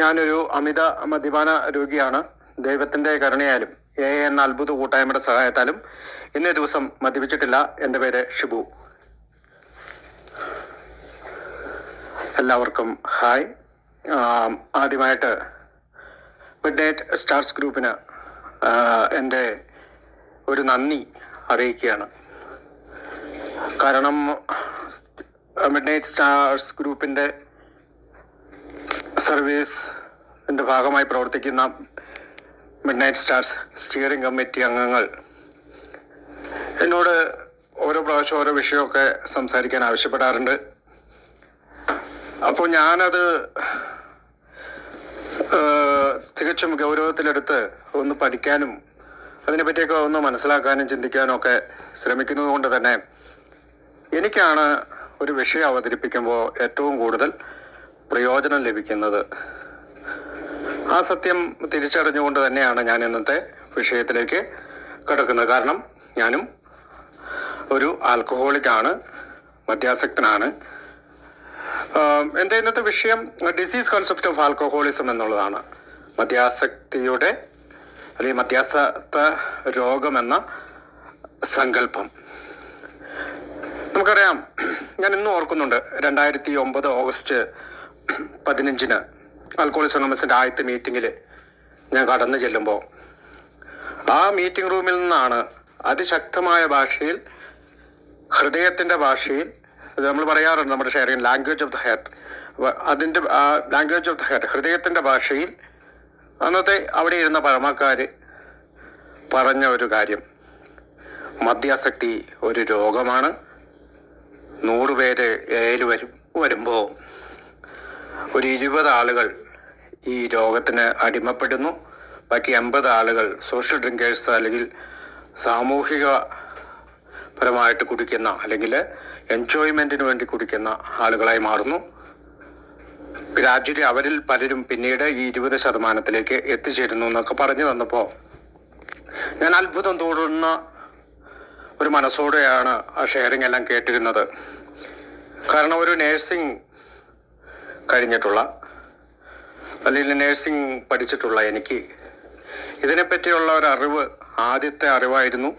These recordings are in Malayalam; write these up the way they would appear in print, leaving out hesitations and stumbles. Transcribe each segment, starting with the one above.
ഞാനൊരു അമിത മദ്യപാന രോഗിയാണ്. ദൈവത്തിൻ്റെ കരുണയാലും എന്ന അത്ഭുത കൂട്ടായ്മയുടെ സഹായത്താലും ഇന്നേ ദിവസം മദ്യപിച്ചിട്ടില്ല. എൻ്റെ പേര് ഷിബു. എല്ലാവർക്കും ഹായ്. ആദ്യമായിട്ട് മിഡ് നൈറ്റ് സ്റ്റാർസ് ഗ്രൂപ്പിന് എൻ്റെ ഒരു നന്ദി അറിയിക്കുകയാണ്. കാരണം മിഡ് നൈറ്റ് സ്റ്റാർസ് ഗ്രൂപ്പിൻ്റെ സർവീസിൻ്റെ ഭാഗമായി പ്രവർത്തിക്കുന്ന mid night stars steering committee അംഗങ്ങൾ എന്നോട് ഓരോ പ്രാവശ്യം ഓരോ വിഷയമൊക്കെ സംസാരിക്കാൻ ആവശ്യപ്പെടാറുണ്ട്. അപ്പോൾ ഞാനത് തികച്ചും ഗൗരവത്തിലെടുത്ത് ഒന്ന് പഠിക്കാനും അതിനെപ്പറ്റിയൊക്കെ ഒന്ന് മനസ്സിലാക്കാനും ചിന്തിക്കാനും ഒക്കെ ശ്രമിക്കുന്നത് കൊണ്ട് തന്നെ എനിക്കാണ് ഒരു വിഷയം അവതരിപ്പിക്കുമ്പോൾ ഏറ്റവും കൂടുതൽ പ്രയോജനം ലഭിക്കുന്നത്. ആ സത്യം തിരിച്ചറിഞ്ഞുകൊണ്ട് തന്നെയാണ് ഞാൻ ഇന്നത്തെ വിഷയത്തിലേക്ക് കടക്കുന്നത്. കാരണം ഞാനും ഒരു ആൽക്കഹോളിക്കാണ്, മദ്യാസക്തനാണ്. എൻ്റെ ഇന്നത്തെ വിഷയം ഡിസീസ് കോൺസെപ്റ്റ് ഓഫ് ആൽക്കഹോളിസം എന്നുള്ളതാണ്. മദ്യാസക്തിയുടെ അല്ലെങ്കിൽ മദ്യാസക്ത രോഗമെന്ന സങ്കല്പം. നമുക്കറിയാം, ഞാൻ ഇന്നും ഓർക്കുന്നുണ്ട്, 2009 ഓഗസ്റ്റ് 15 ആൽക്കഹോളിക്സ് അനോണിമസിൻ്റെ ആദ്യത്തെ മീറ്റിങ്ങിൽ ഞാൻ കടന്നു ചെല്ലുമ്പോൾ ആ മീറ്റിംഗ് റൂമിൽ നിന്നാണ് അതിശക്തമായ ഭാഷയിൽ, ഹൃദയത്തിൻ്റെ ഭാഷയിൽ, നമ്മൾ പറയാറുണ്ട് നമ്മുടെ sharing language of the heart, അതിൻ്റെ ലാംഗ്വേജ് ഓഫ് ദ ഹാർട്ട്, ഹൃദയത്തിൻ്റെ ഭാഷയിൽ അന്നത്തെ അവിടെ ഇരുന്ന പഴമക്കാർ പറഞ്ഞ ഒരു കാര്യം: മദ്യാസക്തി ഒരു രോഗമാണ്. 100 പേര് ഏല് വരുമ്പോൾ ഒരു 20 ആളുകൾ ഈ രോഗത്തിന് അടിമപ്പെടുന്നു. ബാക്കി 80 ആളുകൾ സോഷ്യൽ ഡ്രിങ്കേഴ്സ് അല്ലെങ്കിൽ സാമൂഹികപരമായിട്ട് കുടിക്കുന്ന അല്ലെങ്കിൽ എൻജോയ്മെൻറ്റിന് വേണ്ടി കുടിക്കുന്ന ആളുകളായി മാറുന്നു. ഗ്രാജുവലി അവരിൽ പലരും പിന്നീട് ഈ 20% എത്തിച്ചേരുന്നു എന്നൊക്കെ പറഞ്ഞു തന്നപ്പോൾ ഞാൻ അത്ഭുതം തോന്നുന്ന ഒരു മനസ്സോടെയാണ് ആ ഷെയറിംഗ് എല്ലാം കേട്ടിരുന്നത്. കാരണം ഒരു നേഴ്സിംഗ് കഴിഞ്ഞിട്ടുള്ള അല്ലെങ്കിൽ നേഴ്സിംഗ് പഠിച്ചിട്ടുള്ള എനിക്ക് ഇതിനെപ്പറ്റിയുള്ള ഒരു അറിവ് ആദ്യത്തെ അറിവായിരുന്നു,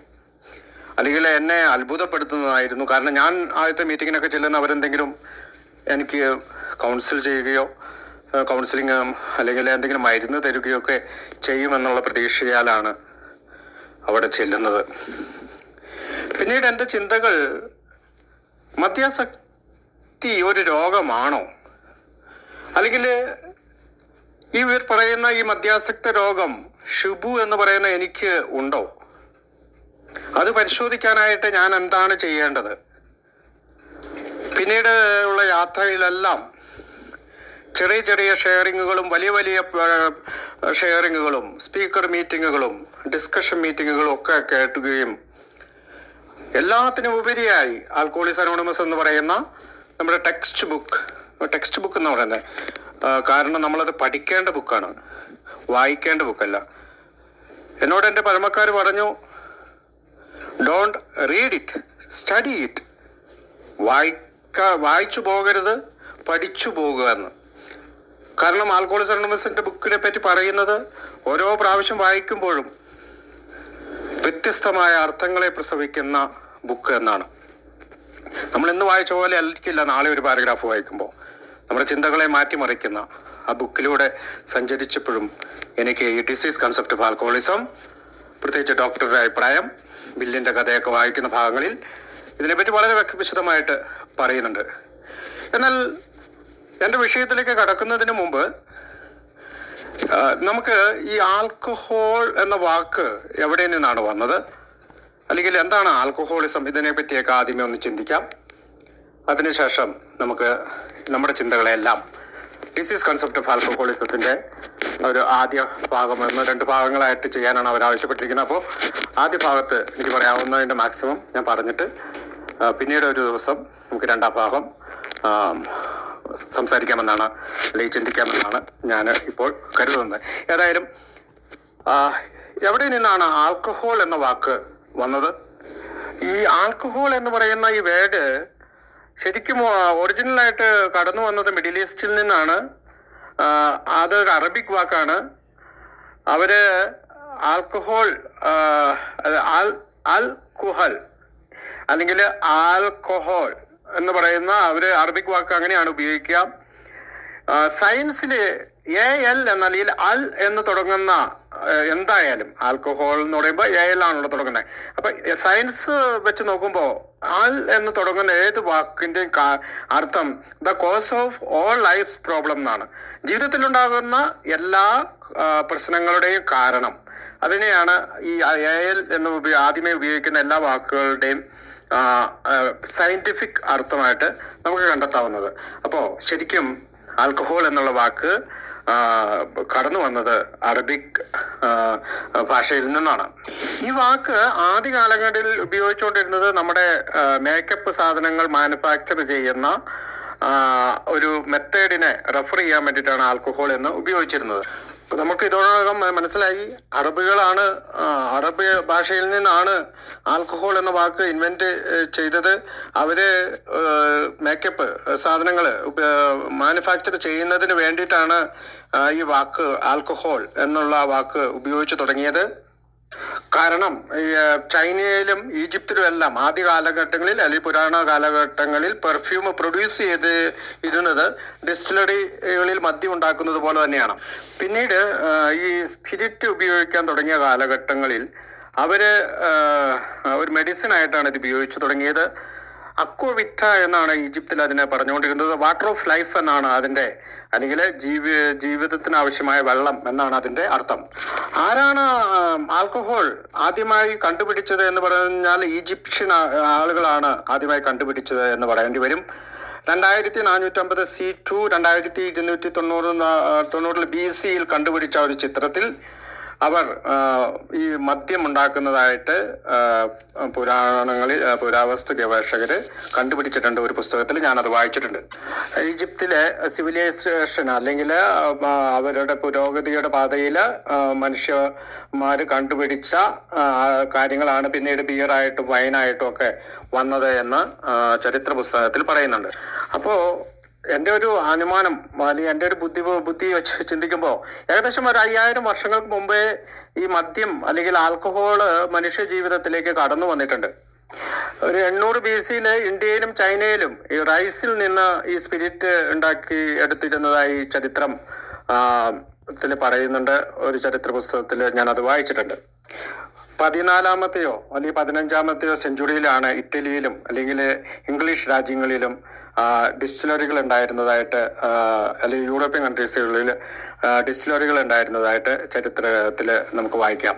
അല്ലെങ്കിൽ എന്നെ അത്ഭുതപ്പെടുത്തുന്നതായിരുന്നു. കാരണം ഞാൻ ആദ്യത്തെ മീറ്റിങ്ങിനൊക്കെ ചെല്ലുന്ന അവരെന്തെങ്കിലും എനിക്ക് കൗൺസിൽ ചെയ്യുകയോ കൗൺസിലിങ് അല്ലെങ്കിൽ എന്തെങ്കിലും മരുന്ന് തരികയോ ഒക്കെ ചെയ്യുമെന്നുള്ള പ്രതീക്ഷയാലാണ് അവിടെ ചെല്ലുന്നത്. പിന്നീട് എൻ്റെ ചിന്തകൾ, മദ്യാസക്തി ഒരു രോഗമാണോ, അല്ലെങ്കിൽ ഈ പറയുന്ന ഈ മദ്യാസക്ത രോഗം ഷിബു എന്ന് പറയുന്ന എനിക്ക് ഉണ്ടോ? അത് പരിശോധിക്കാനായിട്ട് ഞാൻ എന്താണ് ചെയ്യേണ്ടത്? പിന്നീട് ഉള്ള യാത്രയിലെല്ലാം ചെറിയ ചെറിയ ഷെയറിങ്ങുകളും വലിയ വലിയ ഷെയറിങ്ങുകളും സ്പീക്കർ മീറ്റിങ്ങുകളും ഡിസ്കഷൻ മീറ്റിങ്ങുകളും ഒക്കെ കേട്ടുകയും എല്ലാത്തിനും ഉപരിയായി ആൽക്കഹോളിക്സ് അനോണിമസ് എന്ന് പറയുന്ന നമ്മുടെ ടെക്സ്റ്റ് ബുക്ക് എന്ന് പറയുന്നത്, കാരണം നമ്മളത് പഠിക്കേണ്ട ബുക്കാണ്, വായിക്കേണ്ട ബുക്കല്ല. എന്നോട് എൻ്റെ പഴമക്കാർ പറഞ്ഞു, don't read it, study it. വായിച്ചു പോകരുത്, പഠിച്ചു പോകുക എന്ന്. കാരണം ആൽക്കഹോളിക്സ് അനോണിമസിൻ്റെ ബുക്കിനെ പറ്റി പറയുന്നത് ഓരോ പ്രാവശ്യം വായിക്കുമ്പോഴും വ്യത്യസ്തമായ അർത്ഥങ്ങളെ പ്രസവിക്കുന്ന ബുക്ക് എന്നാണ്. നമ്മൾ ഇന്ന് വായിച്ച പോലെ ആയിരിക്കില്ല നാളെ ഒരു പാരഗ്രാഫ് വായിക്കുമ്പോൾ. നമ്മുടെ ചിന്തകളെ മാറ്റിമറിക്കുന്ന ആ ബുക്കിലൂടെ സഞ്ചരിച്ചപ്പോഴും എനിക്ക് ഈ ഡിസീസ് കൺസെപ്റ്റ് ഓഫ് ആൽക്കഹോളിസം, പ്രത്യേകിച്ച് ഡോക്ടറുടെ അഭിപ്രായം, ബില്ലിൻ്റെ കഥയൊക്കെ വായിക്കുന്ന ഭാഗങ്ങളിൽ ഇതിനെപ്പറ്റി വളരെ വിശദമായിട്ട് പറയുന്നുണ്ട്. എന്നാൽ എൻ്റെ വിഷയത്തിലേക്ക് കടക്കുന്നതിന് മുമ്പ് നമുക്ക് ഈ ആൽക്കഹോൾ എന്ന വാക്ക് എവിടെ നിന്നാണ് വന്നത്, അല്ലെങ്കിൽ എന്താണ് ആൽക്കഹോളിസം, ഇതിനെപ്പറ്റിയൊക്കെ ആദ്യമേ ഒന്ന് ചിന്തിക്കാം. അതിനുശേഷം നമുക്ക് നമ്മുടെ ചിന്തകളെല്ലാം ഡിസീസ് കൺസെപ്റ്റ് ഓഫ് ആൽക്കഹോളിസത്തിൻ്റെ ഒരു ആദ്യ ഭാഗം എന്ന് 2 ഭാഗങ്ങളായിട്ട് ചെയ്യാനാണ് അവർ ആവശ്യപ്പെട്ടിരിക്കുന്നത്. അപ്പോൾ ആദ്യ ഭാഗത്ത് എനിക്ക് പറയാവുന്നതിൻ്റെ മാക്സിമം ഞാൻ പറഞ്ഞിട്ട് പിന്നീട് ഒരു ദിവസം നമുക്ക് 2ാം ഭാഗം സംസാരിക്കാമെന്നാണ് അല്ലെങ്കിൽ ചിന്തിക്കാമെന്നാണ് ഞാൻ ഇപ്പോൾ കരുതുന്നത്. ഏതായാലും എവിടെ നിന്നാണ് ആൽക്കഹോൾ എന്ന വാക്ക് വന്നത്? ഈ ആൽക്കഹോൾ എന്ന് പറയുന്ന ഈ വേർഡ് ശരിക്കും ഒറിജിനലായിട്ട് കടന്നു വന്നത് മിഡിൽ ഈസ്റ്റിൽ നിന്നാണ്. അതൊരു അറബിക് വാക്കാണ്. അവര് ആൽക്കഹോൾ ആൽക്കുഹൽ അല്ലെങ്കിൽ ആൽക്കഹോൾ എന്ന് പറയുന്ന അവര് അറബിക് വാക്ക് അങ്ങനെയാണ് ഉപയോഗിക്കുക. സയൻസിൽ AL എന്ന അല്ലെങ്കിൽ അൽ എന്ന് തുടങ്ങുന്ന എന്തായാലും ആൽക്കഹോൾ എന്ന് പറയുമ്പോൾ AL ആണല്ലോ തുടങ്ങുന്നത്. അപ്പൊ സയൻസ് വെച്ച് നോക്കുമ്പോൾ ആൽ എന്ന് തുടങ്ങുന്ന ഏത് വാക്കിന്റെയും അർത്ഥം the cause of all life problem എന്നാണ്. ജീവിതത്തിലുണ്ടാകുന്ന എല്ലാ പ്രശ്നങ്ങളുടെയും കാരണം. അതിനെയാണ് ഈ AL എന്ന് ആദ്യമേ ഉപയോഗിക്കുന്ന എല്ലാ വാക്കുകളുടെയും സയന്റിഫിക് അർത്ഥമായിട്ട് നമുക്ക് കണ്ടെത്താവുന്നത്. അപ്പോൾ ശരിക്കും ആൽക്കഹോൾ എന്നുള്ള വാക്ക് കടന്നു വന്നത് അറബിക് ഭാഷയിൽ നിന്നാണ്. ഈ വാക്ക് ആദ്യ കാലങ്ങളിൽ ഉപയോഗിച്ചുകൊണ്ടിരുന്നത് നമ്മുടെ മേക്കപ്പ് സാധനങ്ങൾ മാനുഫാക്ചർ ചെയ്യുന്ന ഒരു മെത്തേഡിനെ റെഫർ ചെയ്യാൻ വേണ്ടിയിട്ടാണ് ആൽക്കഹോൾ എന്ന് ഉപയോഗിച്ചിരുന്നത്. നമുക്ക് ഇതോടകം മനസ്സിലായി അറബികളാണ്, അറബ് ഭാഷയിൽ നിന്നാണ് ആൽക്കഹോൾ എന്ന വാക്ക് ഇൻവെന്റ് ചെയ്തത്. അവര് മേക്കപ്പ് സാധനങ്ങൾ മാനുഫാക്ചർ ചെയ്യുന്നതിന് വേണ്ടിയിട്ടാണ് ഈ വാക്ക് ആൽക്കഹോൾ എന്നുള്ള വാക്ക് ഉപയോഗിച്ചു തുടങ്ങിയത്. കാരണം ചൈനയിലും ഈജിപ്തിലും എല്ലാം ആദ്യ കാലഘട്ടങ്ങളിൽ അല്ലെങ്കിൽ പുരാണ കാലഘട്ടങ്ങളിൽ പെർഫ്യൂം പ്രൊഡ്യൂസ് ചെയ്ത് ഇരുന്നത് ഡിസ്റ്റിലറികളിൽ മദ്യം ഉണ്ടാക്കുന്നത് പോലെ തന്നെയാണ്. പിന്നീട് ഈ സ്പിരിറ്റ് ഉപയോഗിക്കാൻ തുടങ്ങിയ കാലഘട്ടങ്ങളിൽ അവര് ഒരു മെഡിസിൻ ആയിട്ടാണ് ഇത് ഉപയോഗിച്ചു തുടങ്ങിയത്. അക്വവിറ്റ എന്നാണ് ഈജിപ്തിൽ അതിനെ പറഞ്ഞുകൊണ്ടിരുന്നത്. വാട്ടർ ഓഫ് ലൈഫ് എന്നാണ് അതിന്റെ, അല്ലെങ്കിൽ ജീവിതത്തിന് ആവശ്യമായ വെള്ളം എന്നാണ് അതിന്റെ അർത്ഥം. ആരാണ് ആൽക്കഹോൾ ആദ്യമായി കണ്ടുപിടിച്ചത് എന്ന് പറഞ്ഞാൽ ഈജിപ്ഷ്യൻ ആളുകളാണ് ആദ്യമായി കണ്ടുപിടിച്ചത് എന്ന് പറയേണ്ടി വരും. 2450 C2 2290 BC കണ്ടുപിടിച്ച ഒരു ചിത്രത്തിൽ അവർ ഈ മദ്യം ഉണ്ടാക്കുന്നതായിട്ട് പുരാവസ്തു ഗവേഷകര് കണ്ടുപിടിച്ചിട്ടുണ്ട്. ഒരു പുസ്തകത്തിൽ ഞാനത് വായിച്ചിട്ടുണ്ട്. ഈജിപ്തിലെ സിവിലൈസേഷൻ അല്ലെങ്കിൽ അവരുടെ പുരോഗതിയുടെ പാതയിൽ മനുഷ്യന്മാര് കണ്ടുപിടിച്ച കാര്യങ്ങളാണ് പിന്നീട് ബിയറായിട്ടും വൈനായിട്ടും ഒക്കെ വന്നത് എന്ന് ചരിത്ര പുസ്തകത്തിൽ പറയുന്നുണ്ട്. അപ്പോ എൻ്റെ ഒരു അനുമാനം അല്ലെങ്കിൽ എൻ്റെ ഒരു ബുദ്ധി വെച്ച് ചിന്തിക്കുമ്പോൾ ഏകദേശം ഒരു 5000 വർഷങ്ങൾക്ക് മുമ്പേ ഈ മദ്യം അല്ലെങ്കിൽ ആൽക്കഹോള് മനുഷ്യ ജീവിതത്തിലേക്ക് കടന്നു വന്നിട്ടുണ്ട്. ഒരു 800 BC ഇന്ത്യയിലും ചൈനയിലും ഈ റൈസിൽ നിന്ന് ഈ സ്പിരിറ്റ് ഉണ്ടാക്കി എടുത്തിരുന്നതായി ചരിത്രം പറയുന്നുണ്ട്. ഒരു ചരിത്ര പുസ്തകത്തിൽ ഞാനത് വായിച്ചിട്ടുണ്ട്. 14ാമത്തെയോ അല്ലെങ്കിൽ 15ാമത്തെയോ സെഞ്ചുറിയിലാണ് ഇറ്റലിയിലും അല്ലെങ്കിൽ ഇംഗ്ലീഷ് രാജ്യങ്ങളിലും ഡിസ്റ്റിലറികൾ ഉണ്ടായിരുന്നതായിട്ട്, അല്ലെങ്കിൽ യൂറോപ്യൻ കൺട്രീസുകളിൽ ഡിസ്റ്റിലറികൾ ഉണ്ടായിരുന്നതായിട്ട് ചരിത്രത്തിൽ നമുക്ക് വായിക്കാം.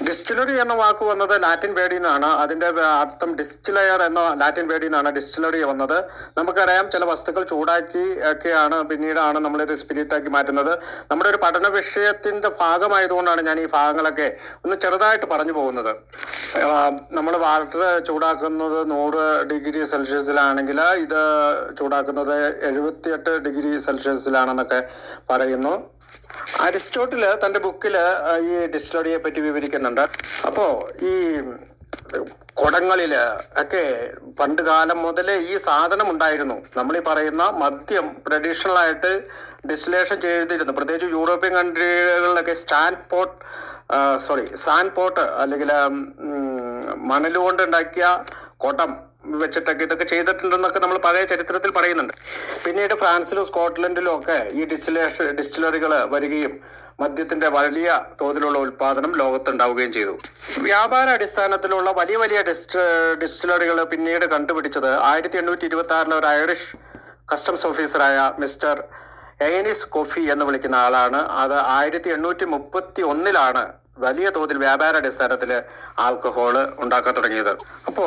ഡിസ്റ്റിലറി എന്ന വാക്ക് വന്നത് ലാറ്റിൻ വേർഡിൽ നിന്നാണ്. അതിന്റെ അർത്ഥം ഡിസ്റ്റിലയർ എന്ന ലാറ്റിൻ വേർഡിൽ നിന്നാണ് ഡിസ്റ്റിലറി വന്നത്. നമുക്കറിയാം ചില വസ്തുക്കൾ ചൂടാക്കി ഒക്കെയാണ് പിന്നീടാണ് നമ്മളിത് സ്പിരിറ്റാക്കി മാറ്റുന്നത്. നമ്മുടെ ഒരു പഠന വിഷയത്തിന്റെ ഭാഗമായതുകൊണ്ടാണ് ഞാൻ ഈ ഭാഗങ്ങളൊക്കെ ഒന്ന് ചെറുതായിട്ട് പറഞ്ഞു പോകുന്നത്. നമ്മൾ വാട്ടർ ചൂടാക്കുന്നത് 100 ഡിഗ്രി സെൽഷ്യസിലാണെങ്കിൽ ഇത് ചൂടാക്കുന്നത് 78 ഡിഗ്രി സെൽഷ്യസിലാണെന്നൊക്കെ പറയുന്നു. അരിസ്റ്റോട്ടില് തന്റെ ബുക്കില് ഈ ഡിസ്റ്റിലറിയെ പറ്റി വിവരിക്കുന്നുണ്ട്. അപ്പോ ഈ കുടങ്ങളില് ഒക്കെ പണ്ട് കാലം മുതലേ ഈ സാധനം ഉണ്ടായിരുന്നു. നമ്മൾ ഈ പറയുന്ന മദ്യം ട്രഡീഷണൽ ആയിട്ട് ഡിസ്റ്റിലേഷൻ ചെയ്തിരുന്നു. പ്രത്യേകിച്ച് യൂറോപ്യൻ കൺട്രികളിലൊക്കെ സാൻഡ് പോട്ട് അല്ലെങ്കിൽ മണൽ കൊണ്ട് ഉണ്ടാക്കിയ കുടം വെച്ചിട്ടൊക്കെ ഇതൊക്കെ ചെയ്തിട്ടുണ്ടെന്നൊക്കെ നമ്മൾ പഴയ ചരിത്രത്തിൽ പറയുന്നുണ്ട്. പിന്നീട് ഫ്രാൻസിലും സ്കോട്ട്ലൻഡിലും ഒക്കെ ഈ ഡിസ്റ്റിലറികൾ വരികയും മദ്യത്തിന്റെ വലിയ തോതിലുള്ള ഉൽപാദനം ലോകത്തുണ്ടാവുകയും ചെയ്തു. വ്യാപാര അടിസ്ഥാനത്തിലുള്ള വലിയ വലിയ ഡിസ്റ്റിലറികൾ പിന്നീട് കണ്ടുപിടിച്ചത് 1826 ഒരു ഐറിഷ് കസ്റ്റംസ് ഓഫീസറായ മിസ്റ്റർ എയനിസ് കോഫി എന്ന് വിളിക്കുന്ന ആളാണ്. അത് 1831 വലിയ തോതിൽ വ്യാപാര അടിസ്ഥാനത്തിൽ ആൽക്കഹോള് ഉണ്ടാക്കാൻ തുടങ്ങിയത്. അപ്പോ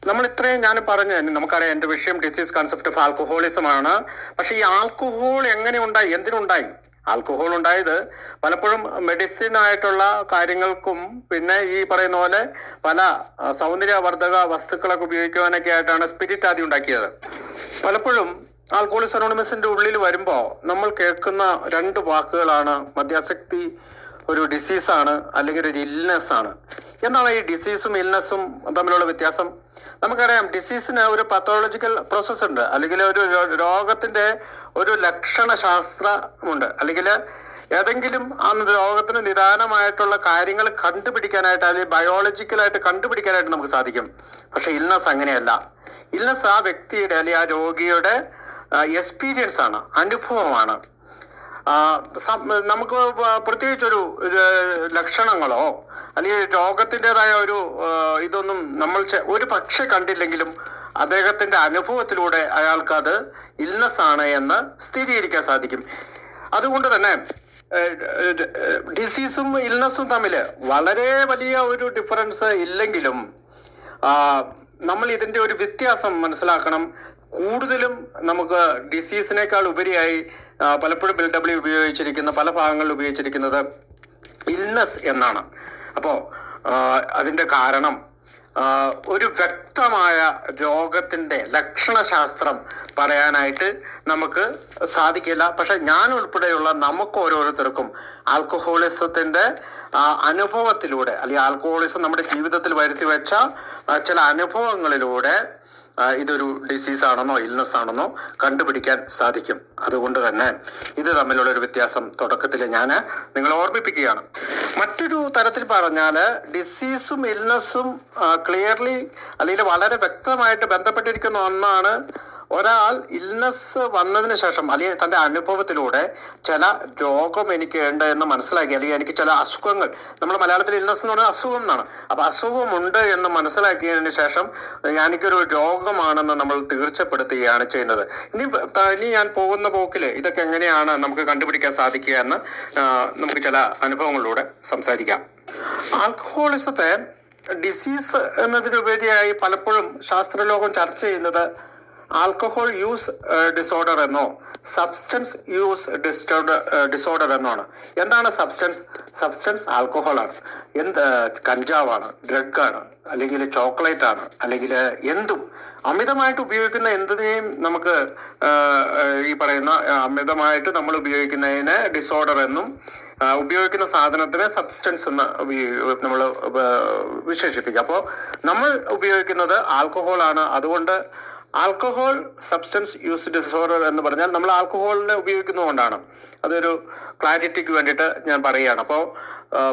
നമ്മൾ ഇത്രയും ഞാൻ പറഞ്ഞു, നമുക്കറിയാം എൻ്റെ വിഷയം ഡിസീസ് കൺസെപ്റ്റ് ഓഫ് ആൽക്കഹോളിസം ആണ്. പക്ഷെ ഈ ആൽക്കഹോൾ എങ്ങനെ ഉണ്ടായി, എന്തിനുണ്ടായി? ആൽക്കഹോൾ ഉണ്ടായത് പലപ്പോഴും മെഡിസിൻ ആയിട്ടുള്ള കാര്യങ്ങൾക്കും പിന്നെ ഈ പറയുന്ന പോലെ പല സൗന്ദര്യവർദ്ധക വസ്തുക്കളൊക്കെ ഉപയോഗിക്കുവാനൊക്കെ ആയിട്ടാണ് സ്പിരിറ്റ് ആദ്യം ഉണ്ടാക്കിയത്. പലപ്പോഴും ആൽക്കഹോളിക്സ് അനോണിമസിന്റെ ഉള്ളിൽ വരുമ്പോൾ നമ്മൾ കേൾക്കുന്ന 2 വാക്കുകളാണ് മദ്യാസക്തി ഒരു ഡിസീസാണ് അല്ലെങ്കിൽ ഒരു ഇൽനെസ് ആണ്. എന്താണ് ഈ ഡിസീസും ഇൽനെസ്സും തമ്മിലുള്ള വ്യത്യാസം? നമുക്കറിയാം, ഡിസീസിന് ഒരു പത്തോളജിക്കൽ പ്രോസസ്സ് ഉണ്ട്, അല്ലെങ്കിൽ ഒരു രോഗത്തിൻ്റെ ഒരു ലക്ഷണശാസ്ത്രമുണ്ട്, അല്ലെങ്കിൽ ഏതെങ്കിലും ആ രോഗത്തിന് നിദാനമായിട്ടുള്ള കാര്യങ്ങൾ കണ്ടുപിടിക്കാനായിട്ട്, അല്ലെങ്കിൽ ബയോളജിക്കലായിട്ട് കണ്ടുപിടിക്കാനായിട്ട് നമുക്ക് സാധിക്കും. പക്ഷെ ഇൽനെസ് അങ്ങനെയല്ല. ഇൽനെസ് ആ വ്യക്തിയുടെ അല്ലെങ്കിൽ ആ രോഗിയുടെ എക്സ്പീരിയൻസ് ആണ്, അനുഭവമാണ്. നമുക്ക് പ്രത്യേകിച്ചൊരു ലക്ഷണങ്ങളോ അല്ലെങ്കിൽ രോഗത്തിൻ്റെതായ ഒരു ഇതൊന്നും നമ്മൾ ഒരു പക്ഷെ കണ്ടില്ലെങ്കിലും അദ്ദേഹത്തിൻ്റെ അനുഭവത്തിലൂടെ അയാൾക്കത് ഇൽനെസ് ആണ് എന്ന് സ്ഥിരീകരിക്കാൻ സാധിക്കും. അതുകൊണ്ട് തന്നെ ഡിസീസും ഇൽനെസ്സും തമ്മിൽ വളരെ വലിയ ഒരു ഡിഫറൻസ് ഇല്ലെങ്കിലും നമ്മൾ ഇതിൻ്റെ ഒരു വ്യത്യാസം മനസ്സിലാക്കണം. കൂടുതലും നമുക്ക് ഡിസീസിനേക്കാൾ ഉപരിയായി പലപ്പോഴും BW ഉപയോഗിച്ചിരിക്കുന്ന പല ഭാഗങ്ങളിൽ ഉപയോഗിച്ചിരിക്കുന്നത് ഇൽനെസ് എന്നാണ്. അപ്പോൾ അതിൻ്റെ കാരണം ഒരു വ്യക്തമായ രോഗത്തിൻ്റെ ലക്ഷണശാസ്ത്രം പറയാനായിട്ട് നമുക്ക് സാധിക്കില്ല. പക്ഷെ ഞാൻ ഉൾപ്പെടെയുള്ള നമുക്ക് ഓരോരുത്തർക്കും ആൽക്കഹോളിസത്തിൻ്റെ അനുഭവത്തിലൂടെ, അല്ലെങ്കിൽ ആൽക്കഹോളിസം നമ്മുടെ ജീവിതത്തിൽ വരുത്തി വെച്ച ചില അനുഭവങ്ങളിലൂടെ ഇതൊരു ഡിസീസ് ആണെന്നോ ഇൽനെസ് ആണെന്നോ കണ്ടുപിടിക്കാൻ സാധിക്കും. അതുകൊണ്ട് തന്നെ ഇത് തമ്മിലുള്ള ഒരു വ്യത്യാസം തുടക്കത്തിൽ ഞാൻ നിങ്ങളെ ഓർമ്മിപ്പിക്കുകയാണ്. മറ്റൊരു തരത്തിൽ പറഞ്ഞാൽ ഡിസീസും ഇൽനെസ്സും ക്ലിയർലി അല്ലെങ്കിൽ വളരെ വ്യക്തമായിട്ട് ബന്ധപ്പെട്ടിരിക്കുന്ന ഒന്നാണ്. ഒരാൾ ഇൽനെസ് വന്നതിന് ശേഷം അല്ലെങ്കിൽ തൻ്റെ അനുഭവത്തിലൂടെ ചില രോഗം എനിക്ക് ഉണ്ട് എന്ന് മനസ്സിലാക്കി, അല്ലെങ്കിൽ എനിക്ക് ചില അസുഖങ്ങൾ, നമ്മൾ മലയാളത്തിൽ ഇൽനെസ് എന്ന് പറയുന്നത് അസുഖം എന്നാണ്, അപ്പോൾ അസുഖമുണ്ട് എന്ന് മനസ്സിലാക്കിയതിന് ശേഷം എനിക്കൊരു രോഗമാണെന്ന് നമ്മൾ തീർച്ചപ്പെടുത്തുകയാണ് ചെയ്യുന്നത്. ഇനി ഞാൻ പോകുന്ന പോക്കിൽ ഇതൊക്കെ എങ്ങനെയാണ് നമുക്ക് കണ്ടുപിടിക്കാൻ സാധിക്കുക എന്ന് നമുക്ക് ചില അനുഭവങ്ങളിലൂടെ സംസാരിക്കാം. ആൽക്കഹോളിസത്തെ ഡിസീസ് എന്നതിനുപരിയായി പലപ്പോഴും ശാസ്ത്രലോകം ചർച്ച ചെയ്യുന്നത് ആൽക്കഹോൾ യൂസ് ഡിസോർഡർ എന്നോ സബ്സ്റ്റൻസ് യൂസ് ഡിസോർഡർ എന്നോ ആണ്. എന്താണ് സബ്സ്റ്റൻസ് ആൽക്കഹോളാണ്, കഞ്ചാവാണ്, ഡ്രഗാണ്, അല്ലെങ്കിൽ ചോക്ലേറ്റ് ആണ്, അല്ലെങ്കിൽ എന്തും അമിതമായിട്ട് ഉപയോഗിക്കുന്ന എന്തിനേയും നമുക്ക് ഈ പറയുന്ന അമിതമായിട്ട് നമ്മൾ ഉപയോഗിക്കുന്നതിന് ഡിസോർഡർ എന്നും ഉപയോഗിക്കുന്ന സാധനത്തിന് സബ്സ്റ്റൻസ് എന്ന് നമ്മൾ വിശേഷിപ്പിക്കുക. അപ്പോൾ നമ്മൾ ഉപയോഗിക്കുന്നത് ആൽക്കഹോളാണ്. അതുകൊണ്ട് ആൽക്കഹോൾ സബ്സ്റ്റൻസ് യൂസ് ഡിസോർഡർ എന്ന് പറഞ്ഞാൽ നമ്മൾ ആൽക്കഹോളിനെ ഉപയോഗിക്കുന്നതുകൊണ്ടാണ്. അതൊരു ക്ലാരിറ്റിക്ക് വേണ്ടിയിട്ട് ഞാൻ പറയുകയാണ്. അപ്പോൾ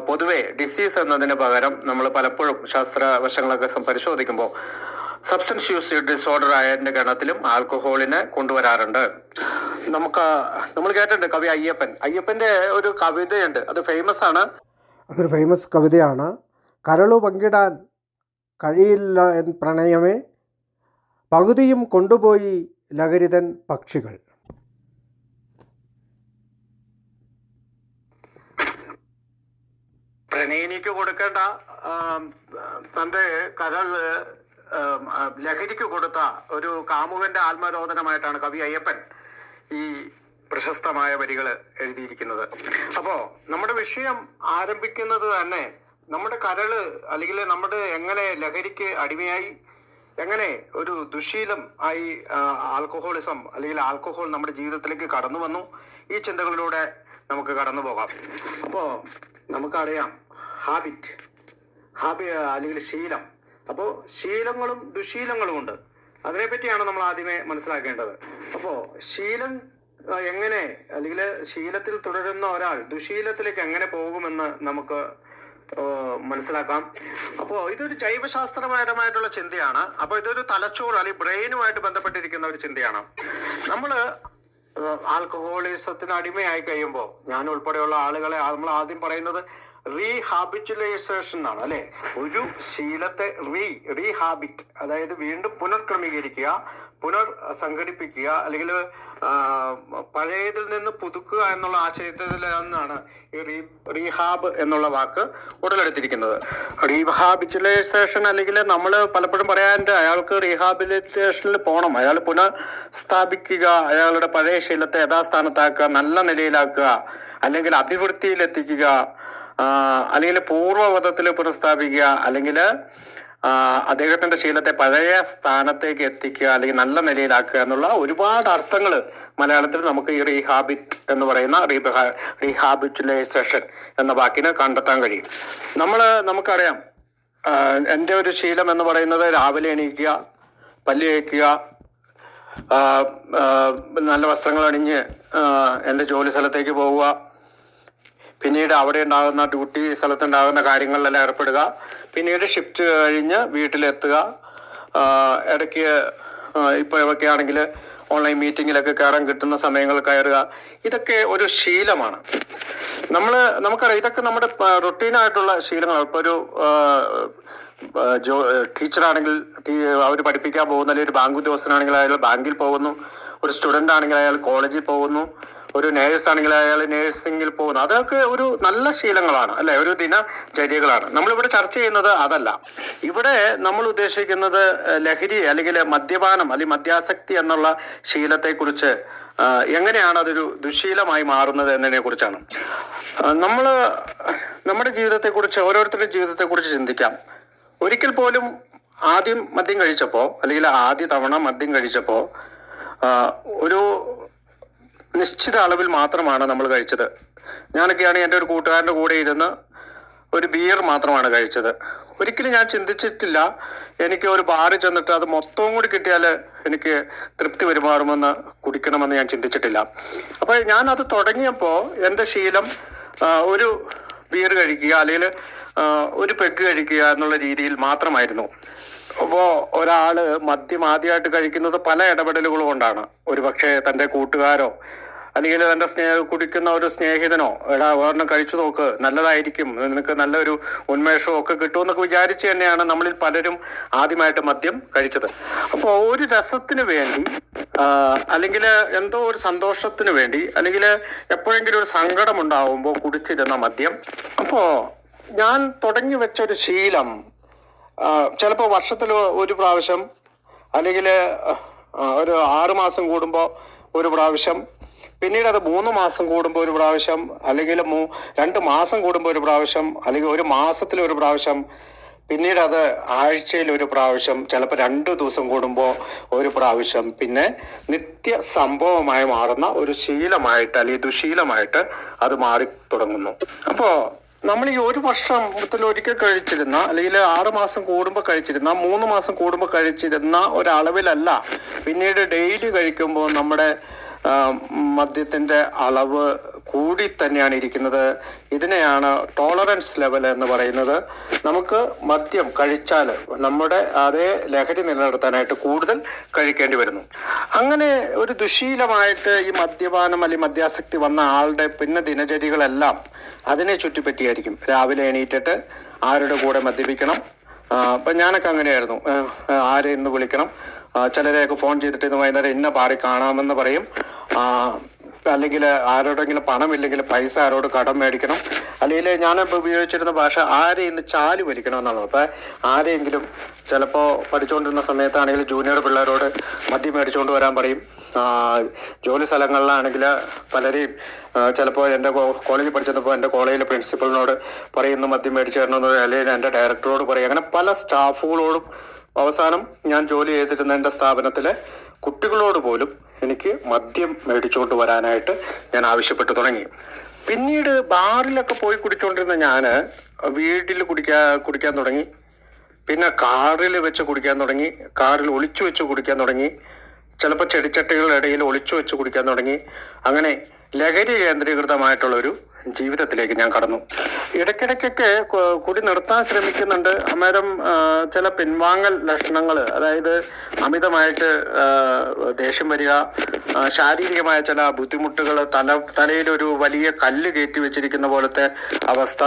പൊതുവെ ഡിസീസ് എന്നതിന് പകരം നമ്മൾ പലപ്പോഴും ശാസ്ത്രവശങ്ങളൊക്കെ പരിശോധിക്കുമ്പോൾ സബ്സ്റ്റൻസ് യൂസ് ഡിസോർഡർ ആയതിൻ്റെ ഗണത്തിലും ആൽക്കഹോളിനെ കൊണ്ടുവരാറുണ്ട്. നമ്മൾ കേട്ടിട്ടുണ്ട് കവി അയ്യപ്പൻ്റെ ഒരു കവിതയുണ്ട്, അത് ഫേമസ് ആണ്. അതൊരു ഫേമസ് കവിതയാണ്. കരളു പങ്കിടാൻ കഴിയില്ല എൻ പ്രണയമേ, പകുതിയും കൊണ്ടുപോയി ലഹരിതൻ പക്ഷികൾ. പ്രണയിനിക്ക് കൊടുക്കേണ്ട തൻ്റെ കരൾ ലഹരിക്ക് കൊടുത്ത ഒരു കാമുകന്റെ ആത്മരോധനമായിട്ടാണ് കവി അയ്യപ്പൻ ഈ പ്രശസ്തമായ വരികൾ എഴുതിയിരിക്കുന്നത്. അപ്പോൾ നമ്മുടെ വിഷയം ആരംഭിക്കുന്നത് തന്നെ നമ്മുടെ കരള്, അല്ലെങ്കിൽ നമ്മുടെ എങ്ങനെ ലഹരിക്ക് അടിമയായി, എങ്ങനെ ഒരു ദുശീലം ആയി ആൽക്കഹോളിസം അല്ലെങ്കിൽ ആൽക്കഹോൾ നമ്മുടെ ജീവിതത്തിലേക്ക് കടന്നു വന്നു, ഈ ചിന്തകളിലൂടെ നമുക്ക് കടന്നു പോകാം. അപ്പോൾ നമുക്കറിയാം ഹാബിറ്റ് അല്ലെങ്കിൽ ശീലം. അപ്പോൾ ശീലങ്ങളും ദുശീലങ്ങളും ഉണ്ട്. അതിനെപ്പറ്റിയാണ് നമ്മൾ ആദ്യമേ മനസ്സിലാക്കേണ്ടത്. അപ്പോൾ ശീലം എങ്ങനെ, അല്ലെങ്കിൽ ശീലത്തിൽ തുടരുന്ന ഒരാൾ ദുശീലത്തിലേക്ക് എങ്ങനെ പോകുമെന്ന് നമുക്ക് മനസ്സിലാക്കാം. അപ്പോൾ ഇതൊരു ജൈവശാസ്ത്രപരമായിട്ടുള്ള ചിന്തയാണ്. അപ്പോൾ ഇതൊരു തലച്ചോറ് അല്ലെങ്കിൽ ബ്രെയിനുമായിട്ട് ബന്ധപ്പെട്ടിരിക്കുന്ന ഒരു ചിന്തയാണ്. നമ്മൾ ആൽക്കഹോളിസത്തിന് അടിമയായി കഴിയുമ്പോൾ, ഞാൻ ഉൾപ്പെടെയുള്ള ആളുകളെ നമ്മൾ ആദ്യം പറയുന്നത് റീഹാബിറ്റുലൈസേഷൻ എന്നാണ്, അല്ലെ? ഒരു ശീലത്തെ റീഹാബിറ്റ്, അതായത് വീണ്ടും പുനർക്രമീകരിക്കുക, പുനർസംഘടിപ്പിക്കുക, അല്ലെങ്കിൽ പഴയതിൽ നിന്ന് പുതുക്കുക എന്നുള്ള ആശയത്തിൽ നിന്നാണ് ഈ റീഹാബ് എന്നുള്ള വാക്ക് ഉടലെടുത്തിരിക്കുന്നത്. റീഹാബിറ്റുലൈസേഷൻ, അല്ലെങ്കിൽ നമ്മൾ പലപ്പോഴും പറയാറുണ്ട് അയാൾക്ക് റീഹാബിലിറ്റേഷനിൽ പോകണം, അയാൾ പുനഃസ്ഥാപിക്കുക, അയാളുടെ പഴയ ശീലത്തെ യഥാസ്ഥാനത്താക്കുക, നല്ല നിലയിലാക്കുക, അല്ലെങ്കിൽ അഭിവൃദ്ധിയിലെത്തിക്കുക, അല്ലെങ്കിൽ പൂർവ്വപഥത്തിൽ പുനഃസ്ഥാപിക്കുക, അല്ലെങ്കിൽ അദ്ദേഹത്തിന്റെ ശീലത്തെ പഴയ സ്ഥാനത്തേക്ക് എത്തിക്കുക, അല്ലെങ്കിൽ നല്ല നിലയിലാക്കുക എന്നുള്ള ഒരുപാട് അർത്ഥങ്ങൾ മലയാളത്തിൽ നമുക്ക് ഈ റീഹാബിറ്റ് എന്ന് പറയുന്ന റീഹാബിറ്റുലൈസേഷൻ എന്ന വാക്കിന് കണ്ടെത്താൻ കഴിയും. നമുക്കറിയാം എൻ്റെ ഒരു ശീലം എന്ന് പറയുന്നത് രാവിലെ എണീക്കുക, പല്ല് തേക്കുക, നല്ല വസ്ത്രങ്ങൾ അണിഞ്ഞ് എൻ്റെ ജോലി സ്ഥലത്തേക്ക് പോവുക, പിന്നീട് അവിടെ ഉണ്ടാകുന്ന ഡ്യൂട്ടി സ്ഥലത്തുണ്ടാകുന്ന കാര്യങ്ങളിലെല്ലാം ഏർപ്പെടുക, പിന്നീട് ഷിഫ്റ്റ് കഴിഞ്ഞ് വീട്ടിലെത്തുക, ഇടയ്ക്ക് ഇപ്പോൾ ഇവയൊക്കെ ആണെങ്കിൽ ഓൺലൈൻ മീറ്റിങ്ങിലൊക്കെ കയറാൻ കിട്ടുന്ന സമയങ്ങൾ കയറുക. ഇതൊക്കെ ഒരു ശീലമാണ്. നമുക്കറിയാം, ഇതൊക്കെ നമ്മുടെ റൊട്ടീനായിട്ടുള്ള ശീലങ്ങളാണ്. ഇപ്പോൾ ഒരു ടീച്ചറാണെങ്കിൽ അവർ പഠിപ്പിക്കാൻ പോകുന്ന, അല്ലെങ്കിൽ ഒരു ബാങ്ക് ഉദ്യോഗസ്ഥനാണെങ്കിൽ അയാൾ ബാങ്കിൽ പോകുന്നു, ഒരു സ്റ്റുഡൻ്റ് ആണെങ്കിൽ അയാൾ കോളേജിൽ പോകുന്നു, ഒരു നേഴ്സ് ആണെങ്കിൽ അയാൾ നേഴ്സിംഗിൽ പോകുന്നു. അതൊക്കെ ഒരു നല്ല ശീലങ്ങളാണ്, അല്ലെ? ഒരു ദിനചര്യകളാണ്. നമ്മളിവിടെ ചർച്ച ചെയ്യുന്നത് അതല്ല. ഇവിടെ നമ്മൾ ഉദ്ദേശിക്കുന്നത് ലഹരി അല്ലെങ്കിൽ മദ്യപാനം അല്ലെങ്കിൽ മദ്യാസക്തി എന്നുള്ള ശീലത്തെക്കുറിച്ച്, എങ്ങനെയാണ് അതൊരു ദുശീലമായി മാറുന്നത് എന്നതിനെ കുറിച്ചാണ്. നമ്മുടെ ജീവിതത്തെക്കുറിച്ച്, ഓരോരുത്തരുടെ ജീവിതത്തെക്കുറിച്ച് ചിന്തിക്കാം. ഒരിക്കൽ പോലും ആദ്യം മദ്യം കഴിച്ചപ്പോൾ, അല്ലെങ്കിൽ ആദ്യ തവണ മദ്യം കഴിച്ചപ്പോൾ ഒരു നിശ്ചിത അളവിൽ മാത്രമാണ് നമ്മൾ കഴിച്ചത്. ഞാനൊക്കെയാണ് എൻ്റെ ഒരു കൂട്ടുകാരൻ്റെ കൂടെ ഇരുന്ന് ഒരു ബിയർ മാത്രമാണ് കഴിച്ചത്. ഒരിക്കലും ഞാൻ ചിന്തിച്ചിട്ടില്ല എനിക്ക് ഒരു ബാറിൽ ചെന്നിട്ട് അത് മൊത്തവും കൂടി കിട്ടിയാൽ എനിക്ക് തൃപ്തി പെരുമാറുമെന്ന്, കുടിക്കണമെന്ന് ഞാൻ ചിന്തിച്ചിട്ടില്ല. അപ്പോൾ ഞാനത് തുടങ്ങിയപ്പോൾ എൻ്റെ ശീലം ഒരു ബിയർ കഴിക്കുക, അല്ലെങ്കിൽ ഒരു പെഗ് കഴിക്കുക എന്നുള്ള രീതിയിൽ മാത്രമായിരുന്നു. അപ്പോൾ ഒരാൾ മദ്യം ആദ്യമായിട്ട് കഴിക്കുന്നത് പല ഇടപെടലുകൾ കൊണ്ടാണ്. ഒരുപക്ഷെ തൻ്റെ കൂട്ടുകാരോ അല്ലെങ്കിൽ തൻ്റെ കുടിക്കുന്ന ഒരു സ്നേഹിതനോ, എടാ ഒരെണ്ണം കഴിച്ചു നോക്ക്, നല്ലതായിരിക്കും, നിനക്ക് നല്ലൊരു ഉന്മേഷവും ഒക്കെ കിട്ടുമെന്നൊക്കെ വിചാരിച്ച് തന്നെയാണ് നമ്മളിൽ പലരും ആദ്യമായിട്ട് മദ്യം കഴിച്ചത്. അപ്പോൾ ഒരു രസത്തിന് വേണ്ടി, അല്ലെങ്കിൽ എന്തോ ഒരു സന്തോഷത്തിന് വേണ്ടി, അല്ലെങ്കിൽ എപ്പോഴെങ്കിലും ഒരു സങ്കടം ഉണ്ടാവുമ്പോൾ കുടിച്ചിരുന്ന മദ്യം. അപ്പോൾ ഞാൻ തുടങ്ങി വെച്ചൊരു ശീലം ചിലപ്പോൾ വർഷത്തിൽ ഒരു പ്രാവശ്യം, അല്ലെങ്കിൽ ഒരു 6 മാസം കൂടുമ്പോൾ ഒരു പ്രാവശ്യം, പിന്നീട് അത് 3 മാസം കൂടുമ്പോൾ ഒരു പ്രാവശ്യം, അല്ലെങ്കിൽ 2 മാസം കൂടുമ്പോൾ ഒരു പ്രാവശ്യം, അല്ലെങ്കിൽ ഒരു മാസത്തിൽ ഒരു പ്രാവശ്യം, പിന്നീട് അത് ആഴ്ചയിൽ ഒരു പ്രാവശ്യം, ചിലപ്പോൾ 2 ദിവസം കൂടുമ്പോൾ ഒരു പ്രാവശ്യം, പിന്നെ നിത്യ സംഭവമായി മാറുന്ന ഒരു ശീലമായിട്ട്, അല്ലെങ്കിൽ ദുശീലമായിട്ട് അത് മാറി തുടങ്ങുന്നു. അപ്പോൾ നമ്മൾ ഈ 1 വർഷത്തിൽ ഒരിക്കൽ കഴിച്ചിരുന്ന, അല്ലെങ്കിൽ 6 മാസം കൂടുമ്പോൾ കഴിച്ചിരുന്ന, 3 മാസം കൂടുമ്പോൾ കഴിച്ചിരുന്ന ഒരളവിലല്ല പിന്നീട് ഡെയിലി കഴിക്കുമ്പോൾ നമ്മുടെ മദ്യത്തിൻ്റെ അളവ് കൂടി തന്നെയാണ് ഇരിക്കുന്നത്. ഇതിനെയാണ് ടോളറൻസ് ലെവൽ എന്ന് പറയുന്നത്. നമുക്ക് മദ്യം കഴിച്ചാൽ നമ്മുടെ അതേ ലഹരി നിലനിർത്താനായിട്ട് കൂടുതൽ കഴിക്കേണ്ടി വരുന്നു. അങ്ങനെ ഒരു ദുശീലമായിട്ട് ഈ മദ്യപാനം അല്ലെങ്കിൽ മദ്യാസക്തി വന്ന ആളുടെ പിന്നെ ദിനചര്യകളെല്ലാം അതിനെ ചുറ്റിപ്പറ്റിയായിരിക്കും. രാവിലെ എണീറ്റിട്ട് ആരുടെ കൂടെ മദ്യപിക്കണം. അപ്പം ഞാനൊക്കെ അങ്ങനെയായിരുന്നു. ആരെ ഇന്ന് വിളിക്കണം, ചിലരെയൊക്കെ ഫോൺ ചെയ്തിട്ട് ഇന്ന് വൈകുന്നേരം ഇന്ന ബാറിൽ കാണാമെന്ന് പറയും. അല്ലെങ്കിൽ ആരോടെങ്കിലും പണമില്ലെങ്കിൽ പൈസ ആരോട് കടം മേടിക്കണം. അല്ലെങ്കിൽ ഞാനിപ്പോൾ ഉപയോഗിച്ചിരുന്ന ഭാഷ ആരെ ഇന്ന് ചാല് വലിക്കണം എന്നാണ്. അപ്പം ആരെയെങ്കിലും ചിലപ്പോൾ പഠിച്ചുകൊണ്ടിരുന്ന സമയത്താണെങ്കിൽ ജൂനിയർ പിള്ളേരോട് മദ്യം മേടിച്ചുകൊണ്ട് വരാൻ പറയും. ജോലി സ്ഥലങ്ങളിലാണെങ്കിൽ പലരെയും ചിലപ്പോൾ എൻ്റെ കോളേജിൽ പഠിച്ചപ്പോൾ എൻ്റെ കോളേജിലെ പ്രിൻസിപ്പളിനോട് പറയുന്നു മദ്യം മേടിച്ചു തരണമെന്ന്, അല്ലെങ്കിൽ എൻ്റെ ഡയറക്ടറോട് പറയും. അങ്ങനെ പല സ്റ്റാഫുകളോടും, അവസാനം ഞാൻ ജോലി ചെയ്തിരുന്ന എൻ്റെ സ്ഥാപനത്തിലെ കുട്ടികളോട് പോലും എനിക്ക് മദ്യം മേടിച്ചുകൊണ്ട് വരാനായിട്ട് ഞാൻ ആവശ്യപ്പെട്ടു തുടങ്ങി. പിന്നീട് ബാറിലൊക്കെ പോയി കുടിച്ചുകൊണ്ടിരുന്ന ഞാൻ വീട്ടിൽ കുടിക്കാൻ തുടങ്ങി. പിന്നെ കാറിൽ വെച്ച് കുടിക്കാൻ തുടങ്ങി. കാറിൽ ഒളിച്ചു വെച്ച് കുടിക്കാൻ തുടങ്ങി. ചിലപ്പോൾ ചെടിച്ചട്ടികളുടെ ഇടയിൽ ഒളിച്ചു വെച്ച് കുടിക്കാൻ തുടങ്ങി. അങ്ങനെ ലഹരി കേന്ദ്രീകൃതമായിട്ടുള്ളൊരു ജീവിതത്തിലേക്ക് ഞാൻ കടന്നു. ഇടയ്ക്കിടയ്ക്കൊക്കെ കുടി നിർത്താൻ ശ്രമിക്കുന്നുണ്ട്. അന്നേരം ചില പിൻവാങ്ങൽ ലക്ഷണങ്ങൾ, അതായത് അമിതമായിട്ട് ദേഷ്യം വരിക, ശാരീരികമായ ചില ബുദ്ധിമുട്ടുകൾ, തലയിലൊരു വലിയ കല്ല് കയറ്റി വെച്ചിരിക്കുന്ന പോലത്തെ അവസ്ഥ,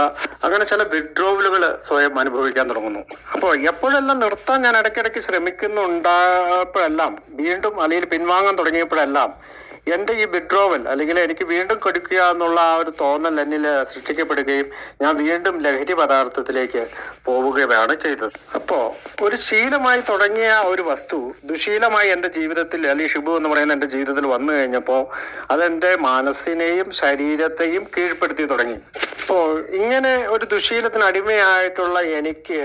അങ്ങനെ ചില വിഡ്രോവലുകൾ സ്വയം അനുഭവിക്കാൻ തുടങ്ങുന്നു. അപ്പോൾ എപ്പോഴെല്ലാം നിർത്താൻ ഞാൻ ഇടയ്ക്കിടയ്ക്ക് ശ്രമിക്കുന്നുണ്ടായപ്പോഴെല്ലാം, വീണ്ടും അല്ലെങ്കിൽ പിൻവാങ്ങാൻ തുടങ്ങിയപ്പോഴെല്ലാം എൻ്റെ ഈ വിഡ്രോവൽ, അല്ലെങ്കിൽ എനിക്ക് വീണ്ടും കൊടുക്കുക എന്നുള്ള ആ ഒരു തോന്നൽ എന്നിൽ സൃഷ്ടിക്കപ്പെടുകയും ഞാൻ വീണ്ടും ലഹരി പദാർത്ഥത്തിലേക്ക് പോവുകയാണ് ചെയ്തത്. അപ്പോൾ ഒരു ശീലമായി തുടങ്ങിയ ഒരു വസ്തു ദുശീലമായി എൻ്റെ ജീവിതത്തിൽ, അല്ലെങ്കിൽ ഷിബു എന്ന് പറയുന്ന എൻ്റെ ജീവിതത്തിൽ വന്നു കഴിഞ്ഞപ്പോൾ അതെൻ്റെ മനസ്സിനെയും ശരീരത്തെയും കീഴ്പ്പെടുത്തി തുടങ്ങി. അപ്പോൾ ഇങ്ങനെ ഒരു ദുശീലത്തിന് അടിമയായിട്ടുള്ള എനിക്ക്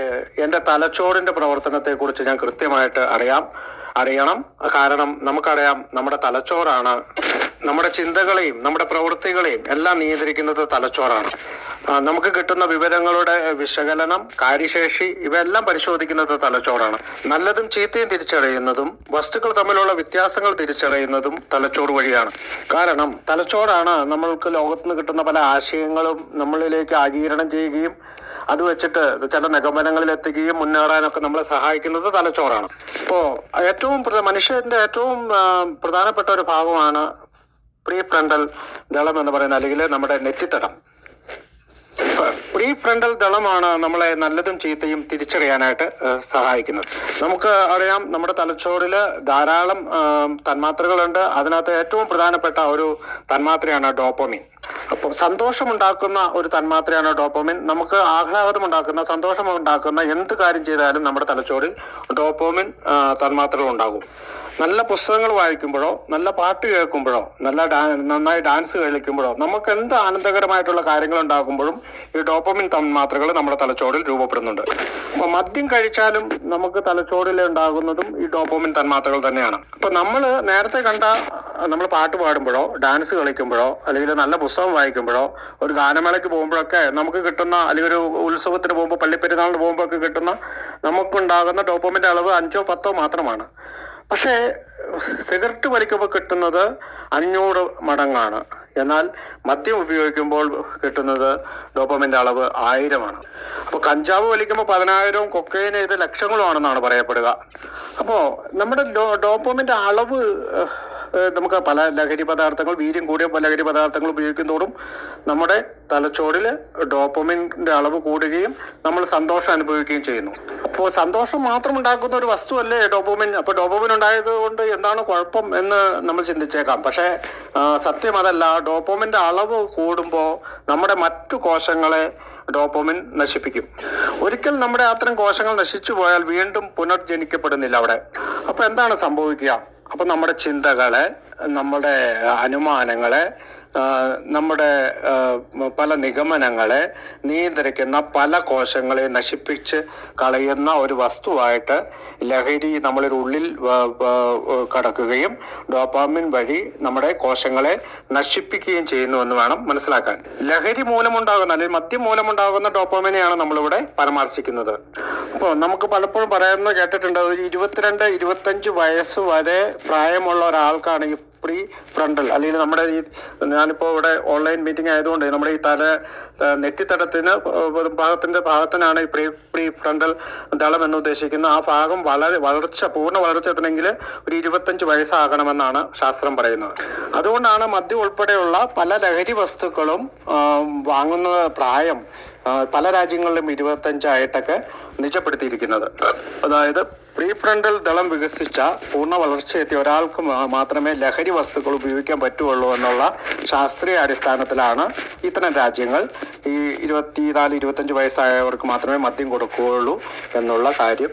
എൻ്റെ തലച്ചോറിൻ്റെ പ്രവർത്തനത്തെക്കുറിച്ച് ഞാൻ കൃത്യമായിട്ട് അറിയണം. കാരണം നമുക്കറിയാം, നമ്മുടെ തലച്ചോറാണ് നമ്മുടെ ചിന്തകളെയും നമ്മുടെ പ്രവൃത്തികളെയും എല്ലാം നിയന്ത്രിക്കുന്നത് തലച്ചോറാണ്. നമുക്ക് കിട്ടുന്ന വിവരങ്ങളുടെ വിശകലനം, കാര്യശേഷി ഇവയെല്ലാം പരിശോധിക്കുന്നത് തലച്ചോറാണ്. നല്ലതും ചീത്തയും തിരിച്ചറിയുന്നതും വസ്തുക്കൾ തമ്മിലുള്ള വ്യത്യാസങ്ങൾ തിരിച്ചറിയുന്നതും തലച്ചോറ് വഴിയാണ്. കാരണം തലച്ചോറാണ് നമ്മൾക്ക് ലോകത്തുനിന്ന് കിട്ടുന്ന പല ആശയങ്ങളും നമ്മളിലേക്ക് ആഗീരണം ചെയ്യുകയും അത് വെച്ചിട്ട് ചില നിഗമനങ്ങളിൽ എത്തുകയും മുന്നേറാനൊക്കെ നമ്മളെ സഹായിക്കുന്നത് തലച്ചോറാണ്. ഇപ്പോൾ മനുഷ്യന്റെ ഏറ്റവും പ്രധാനപ്പെട്ട ഒരു ഭാഗമാണ് പ്രീ ഫ്രണ്ടൽ ദളം എന്ന് പറയുന്നത്, അല്ലെങ്കിൽ നമ്മുടെ നെറ്റിത്തടം. പ്രീ ഫ്രണ്ടൽ ദളമാണ് നമ്മളെ നല്ലതും ചീത്തയും തിരിച്ചറിയാനായിട്ട് സഹായിക്കുന്നത്. നമുക്ക് അറിയാം, നമ്മുടെ തലച്ചോറിൽ ധാരാളം തന്മാത്രകളുണ്ട്. അതിനകത്ത് ഏറ്റവും പ്രധാനപ്പെട്ട ഒരു തന്മാത്രയാണ് ഡോപ്പമിൻ. അപ്പോൾ സന്തോഷമുണ്ടാക്കുന്ന ഒരു തന്മാത്രയാണ് ഡോപ്പമിൻ. നമുക്ക് ആഹ്ലാദമുണ്ടാക്കുന്ന, സന്തോഷമുണ്ടാക്കുന്ന എന്ത് കാര്യം ചെയ്താലും നമ്മുടെ തലച്ചോറിൽ ഡോപ്പമിൻ തന്മാത്രകൾ ഉണ്ടാകും. നല്ല പുസ്തകങ്ങൾ വായിക്കുമ്പോഴോ, നല്ല പാട്ട് കേൾക്കുമ്പോഴോ, നന്നായി ഡാൻസ് കളിക്കുമ്പോഴോ, നമുക്ക് എന്ത് ആനന്ദകരമായിട്ടുള്ള കാര്യങ്ങൾ ഉണ്ടാകുമ്പോഴും ഈ ഡോപ്പമിൻ തന്മാത്രകൾ നമ്മുടെ തലച്ചോറിൽ രൂപപ്പെടുന്നുണ്ട്. അപ്പോൾ മദ്യം കഴിച്ചാലും നമുക്ക് തലച്ചോറിൽ ഉണ്ടാകുന്നതും ഈ ഡോപ്പമിൻ തന്മാത്രകൾ തന്നെയാണ്. അപ്പോൾ നമ്മൾ നേരത്തെ കണ്ട, നമ്മൾ പാട്ട് പാടുമ്പോഴോ, ഡാൻസ് കളിക്കുമ്പോഴോ, അല്ലെങ്കിൽ നല്ല പുസ്തകം വായിക്കുമ്പോഴോ, ഒരു ഗാനമേളയ്ക്ക് പോകുമ്പോഴൊക്കെ നമുക്ക് കിട്ടുന്ന, അല്ലെങ്കിൽ ഒരു ഉത്സവത്തിന് പോകുമ്പോൾ, പള്ളിപ്പെരുന്നാളിന് പോകുമ്പോഴൊക്കെ കിട്ടുന്ന, നമുക്കുണ്ടാകുന്ന ഡോപ്പമിൻ്റെ അളവ് 5 or 10 മാത്രമാണ്. പക്ഷേ സിഗരറ്റ് വലിക്കുമ്പോൾ കിട്ടുന്നത് 500 മടങ്ങാണ്. എന്നാൽ മദ്യം ഉപയോഗിക്കുമ്പോൾ കിട്ടുന്നത് ഡോപ്പമിൻ്റെ അളവ് 1000 അപ്പോൾ കഞ്ചാവ് വലിക്കുമ്പോൾ 10,000, കൊക്കൈൻ ഇത് ലക്ഷങ്ങളുമാണെന്നാണ് പറയപ്പെടുക. അപ്പോൾ നമ്മുടെ ഡോപ്പമിൻ്റെ അളവ്, നമുക്ക് പല ലഹരി പദാർത്ഥങ്ങൾ, വീര്യം കൂടിയ ലഹരി പദാർത്ഥങ്ങൾ ഉപയോഗിക്കുന്നതോടും നമ്മുടെ തലച്ചോറിൽ ഡോപ്പമിൻ്റെ അളവ് കൂടുകയും നമ്മൾ സന്തോഷം അനുഭവിക്കുകയും ചെയ്യുന്നു. അപ്പോൾ സന്തോഷം മാത്രം ഉണ്ടാക്കുന്ന ഒരു വസ്തുവല്ലേ ഡോപ്പമിൻ. അപ്പോൾ ഡോപ്പമിൻ ഉണ്ടായത് കൊണ്ട് എന്താണ് കുഴപ്പം എന്ന് നമ്മൾ ചിന്തിച്ചേക്കാം. പക്ഷേ സത്യം അതല്ല. ഡോപ്പമിൻ്റെ അളവ് കൂടുമ്പോൾ നമ്മുടെ മറ്റു കോശങ്ങളെ ഡോപ്പമിൻ നശിപ്പിക്കും. ഒരിക്കൽ നമ്മുടെ അത്തരം കോശങ്ങൾ നശിച്ചു പോയാൽ വീണ്ടും പുനർജനിക്കപ്പെടുന്നില്ല അവിടെ. അപ്പോൾ എന്താണ് സംഭവിക്കുക? അപ്പം നമ്മുടെ ചിന്തകളെ, നമ്മുടെ അനുമാനങ്ങളെ, നമ്മുടെ പല നിഗമനങ്ങളെ നിയന്ത്രിക്കുന്ന പല കോശങ്ങളെ നശിപ്പിച്ച് കളയുന്ന ഒരു വസ്തുവായിട്ട് ലഹരി നമ്മളുടെ ഉള്ളിൽ കടക്കുകയും ഡോപ്പാമിൻ വഴി നമ്മുടെ കോശങ്ങളെ നശിപ്പിക്കുകയും ചെയ്യുന്നുവെന്ന് വേണം മനസ്സിലാക്കാൻ. ലഹരി മൂലമുണ്ടാകുന്ന, അല്ലെങ്കിൽ മദ്യം മൂലമുണ്ടാകുന്ന ഡോപ്പാമിനെയാണ് നമ്മളിവിടെ പരാമർശിക്കുന്നത്. അപ്പോൾ നമുക്ക് പലപ്പോഴും പറയുന്നത് കേട്ടിട്ടുണ്ട്, ഒരു 22-25 വയസ്സ് വരെ പ്രായമുള്ള ഒരാൾക്കാണ് ഈ പ്രീ ഫ്രണ്ടൽ, അല്ലെങ്കിൽ നമ്മുടെ ഈ, ഞാനിപ്പോൾ ഇവിടെ ഓൺലൈൻ മീറ്റിംഗ് ആയതുകൊണ്ട് നമ്മുടെ ഈ നെറ്റിത്തടത്തിന് ഭാഗത്തിനാണ് ഈ പ്രീ ഫ്രണ്ടൽ ദളം എന്ന് ഉദ്ദേശിക്കുന്ന ആ ഭാഗം പൂർണ്ണ വളർച്ച എത്തണമെങ്കിൽ ഒരു 25 വയസ്സാകണമെന്നാണ് ശാസ്ത്രം പറയുന്നത്. അതുകൊണ്ടാണ് മദ്യം ഉൾപ്പെടെയുള്ള പല ലഹരി വസ്തുക്കളും വാങ്ങുന്ന പ്രായം പല രാജ്യങ്ങളിലും 25 ആയിട്ടൊക്കെ നിജപ്പെടുത്തിയിരിക്കുന്നത്. അതായത് പ്രീ ഫ്രണ്ടൽ ദളം വികസിച്ച, പൂർണ്ണ വളർച്ചയെത്തിയ ഒരാൾക്ക് മാത്രമേ ലഹരി വസ്തുക്കൾ ഉപയോഗിക്കാൻ പറ്റുള്ളൂ എന്നുള്ള ശാസ്ത്രീയ അടിസ്ഥാനത്തിലാണ് ഇത്തരം രാജ്യങ്ങൾ ഈ 24-25 വയസ്സായവർക്ക് മാത്രമേ മദ്യം കൊടുക്കുകയുള്ളൂ എന്നുള്ള കാര്യം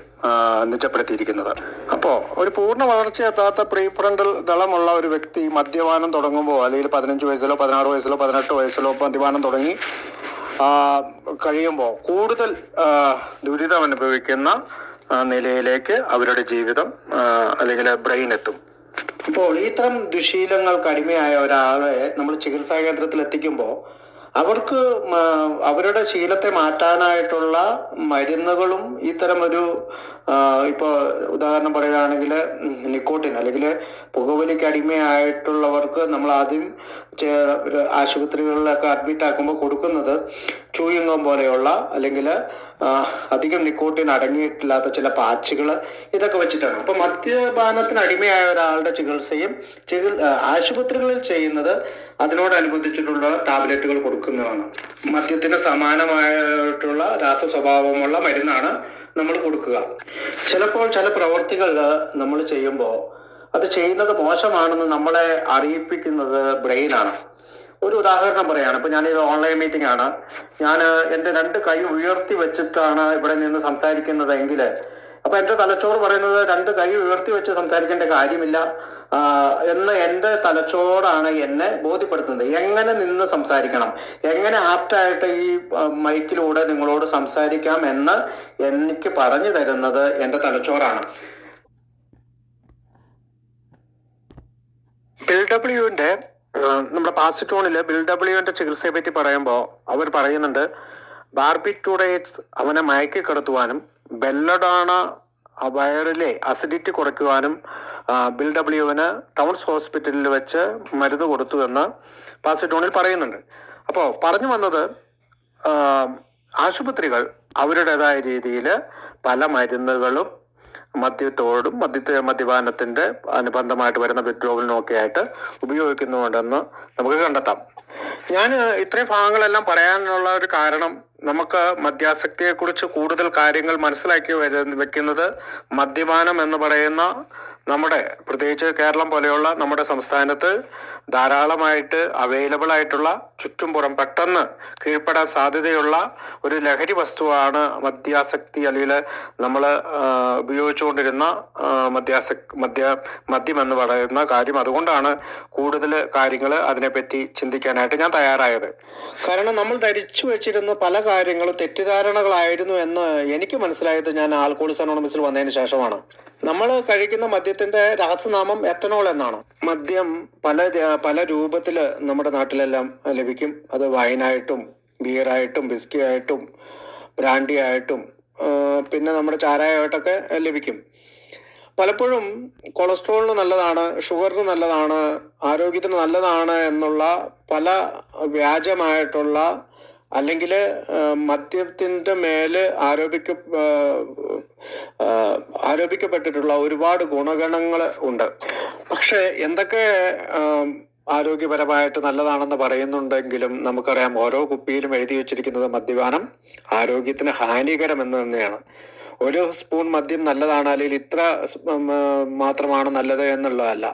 നിജപ്പെടുത്തിയിരിക്കുന്നത്. അപ്പോൾ ഒരു പൂർണ്ണ വളർച്ചയെത്താത്ത പ്രീ ഫ്രണ്ടൽ ദളമുള്ള ഒരു വ്യക്തി മദ്യപാനം തുടങ്ങുമ്പോൾ, അല്ലെങ്കിൽ 15 വയസ്സിലോ 16 വയസ്സിലോ 18 വയസ്സിലോ മദ്യപാനം തുടങ്ങി കഴിയുമ്പോൾ കൂടുതൽ ദുരിതം അനുഭവിക്കുന്ന നിലയിലേക്ക് അവരുടെ ജീവിതം, അല്ലെങ്കിൽ ബ്രെയിൻ എത്തും. അപ്പോൾ ഇത്തരം ദുശീലങ്ങൾക്ക് അടിമയായ ഒരാളെ നമ്മൾ ചികിത്സാ കേന്ദ്രത്തിൽ എത്തിക്കുമ്പോൾ അവർക്ക് അവരുടെ ശീലത്തെ മാറ്റാനായിട്ടുള്ള മരുന്നുകളും ഇത്തരം ഒരു, ഇപ്പോൾ ഉദാഹരണം പറയുകയാണെങ്കിൽ നിക്കോട്ടിൻ, അല്ലെങ്കിൽ പുകവലിക്ക് അടിമയായിട്ടുള്ളവർക്ക് നമ്മൾ ആദ്യം ആശുപത്രികളിലൊക്കെ അഡ്മിറ്റ് ആക്കുമ്പോൾ കൊടുക്കുന്നത് ചൂയിങ്ങം പോലെയുള്ള, അല്ലെങ്കിൽ അധികം നിക്കോട്ടിൻ അടങ്ങിയിട്ടില്ലാത്ത ചില പാച്ചുകൾ, ഇതൊക്കെ വെച്ചിട്ടാണ്. അപ്പോൾ മദ്യപാനത്തിന് അടിമയായ ഒരാളുടെ ചികിത്സയും ആശുപത്രികളിൽ ചെയ്യുന്നത് അതിനോടനുബന്ധിച്ചിട്ടുള്ള ടാബ്ലറ്റുകൾ കൊടുക്കുന്നതാണ്. മദ്യത്തിന് സമാനമായിട്ടുള്ള രാസസ്വഭാവമുള്ള മരുന്നാണ് നമ്മൾ കൊടുക്കുക. ചിലപ്പോൾ ചില പ്രവർത്തികൾ നമ്മൾ ചെയ്യുമ്പോൾ അത് ചെയ്യുന്നത് മോശമാണെന്ന് നമ്മളെ അറിയിപ്പിക്കുന്നത് ബ്രെയിനാണ്. ഒരു ഉദാഹരണം പറയുകയാണ്. ഇപ്പോൾ ഞാനിത് ഓൺലൈൻ മീറ്റിംഗ് ആണ്, ഞാൻ എൻ്റെ 2 കൈ ഉയർത്തി വെച്ചിട്ടാണ് ഇവിടെ നിന്ന് സംസാരിക്കുന്നതെങ്കിൽ, അപ്പോൾ എൻ്റെ തലച്ചോറ് പറയുന്നത് 2 കൈ ഉയർത്തി വെച്ച് സംസാരിക്കേണ്ട കാര്യമില്ല എന്ന് എൻ്റെ തലച്ചോറാണ് എന്നെ ബോധ്യപ്പെടുത്തുന്നത്. എങ്ങനെ നിന്ന് സംസാരിക്കണം, എങ്ങനെ ആപ്റ്റായിട്ട് ഈ മൈക്കിലൂടെ നിങ്ങളോട് സംസാരിക്കാം എന്ന് എനിക്ക് പറഞ്ഞു തരുന്നത് എൻ്റെ തലച്ചോറാണ്. ബിൽ ഡബ്ല്യുവിൻ്റെ നമ്മുടെ പാസിറ്റോണിൽ ബിൽ ഡബ്ല്യുവിൻ്റെ ചികിത്സയെ പറ്റി പറയുമ്പോൾ അവർ പറയുന്നുണ്ട്, ബാർബിറ്റൂറേറ്റ്സ് അവനെ മയക്കി കിടത്തുവാനും ബെല്ലഡോണ വയറിലെ അസിഡിറ്റി കുറയ്ക്കുവാനും ബിൽ ഡബ്ല്യുവിന് ടൗൺസ് ഹോസ്പിറ്റലിൽ വെച്ച് മരുന്ന് കൊടുത്തു എന്ന് പാസിറ്റോണിൽ പറയുന്നുണ്ട്. അപ്പോൾ പറഞ്ഞു വന്നത്, ആശുപത്രികൾ അവരുടേതായ രീതിയിൽ പല മരുന്നുകളും മദ്യത്തോടും മദ്യപാനത്തിൻ്റെ അനുബന്ധമായിട്ട് വരുന്ന വിത്ഡ്രോവലിനും ഒക്കെ ആയിട്ട് ഉപയോഗിക്കുന്നുണ്ടെന്ന് നമുക്ക് കണ്ടെത്താം. ഞാൻ ഇത്രയും ഭാഗങ്ങളെല്ലാം പറയാനുള്ള ഒരു കാരണം, നമുക്ക് മദ്യാസക്തിയെക്കുറിച്ച് കൂടുതൽ കാര്യങ്ങൾ മനസ്സിലാക്കി വെക്കുന്നത് മദ്യപാനം എന്ന് പറയുന്ന നമ്മുടെ, പ്രത്യേകിച്ച് കേരളം പോലെയുള്ള നമ്മുടെ സംസ്ഥാനത്ത് ധാരാളമായിട്ട് അവൈലബിൾ ആയിട്ടുള്ള, ചുറ്റുംപുറം പെട്ടെന്ന് കീഴ്പ്പെടാൻ സാധ്യതയുള്ള ഒരു ലഹരി വസ്തുവാണ് മദ്യാസക്തി, അല്ലെങ്കിൽ നമ്മൾ ഉപയോഗിച്ചുകൊണ്ടിരുന്ന മദ്യം എന്ന് പറയുന്ന കാര്യം. അതുകൊണ്ടാണ് കൂടുതൽ കാര്യങ്ങൾ അതിനെപ്പറ്റി ചിന്തിക്കാനായിട്ട് ഞാൻ തയ്യാറായത്. കാരണം നമ്മൾ ധരിച്ചു വെച്ചിരുന്ന പല കാര്യങ്ങളും തെറ്റിദ്ധാരണകളായിരുന്നു എന്ന് എനിക്ക് മനസ്സിലായത് ഞാൻ ആൽക്കഹോളിക്സ് അനോണിമസിൽ വന്നതിന് ശേഷമാണ്. നമ്മൾ കഴിക്കുന്ന മദ്യത്തിന്റെ രാസനാമം എത്തനോൾ എന്നാണ്. മദ്യം പല രൂപത്തിൽ നമ്മുടെ നാട്ടിലെല്ലാം ലഭിക്കും. അത് വൈനായിട്ടും ബിയറായിട്ടും വിസ്കി ആയിട്ടും ബ്രാൻഡി ആയിട്ടും പിന്നെ നമ്മുടെ ചാരായമായിട്ടൊക്കെ ലഭിക്കും. പലപ്പോഴും കൊളസ്ട്രോളിന് നല്ലതാണ്, ഷുഗറിന് നല്ലതാണ്, ആരോഗ്യത്തിന് നല്ലതാണ് എന്നുള്ള പല വ്യാജമായിട്ടുള്ള, അല്ലെങ്കിൽ മദ്യത്തിൻ്റെ മേല് ആരോപിക്കപ്പെട്ടിട്ടുള്ള ഒരുപാട് ഗുണഗണങ്ങൾ ഉണ്ട്. പക്ഷെ എന്തൊക്കെ ആരോഗ്യപരമായിട്ട് നല്ലതാണെന്ന് പറയുന്നുണ്ടെങ്കിലും നമുക്കറിയാം, ഓരോ കുപ്പിയിലും എഴുതി വെച്ചിരിക്കുന്നത് മദ്യപാനം ആരോഗ്യത്തിന് ഹാനികരമെന്ന് തന്നെയാണ്. ഒരു സ്പൂൺ മദ്യം നല്ലതാണ്, അല്ലെങ്കിൽ ഇത്ര മാത്രമാണ് നല്ലത് എന്നുള്ളതല്ല.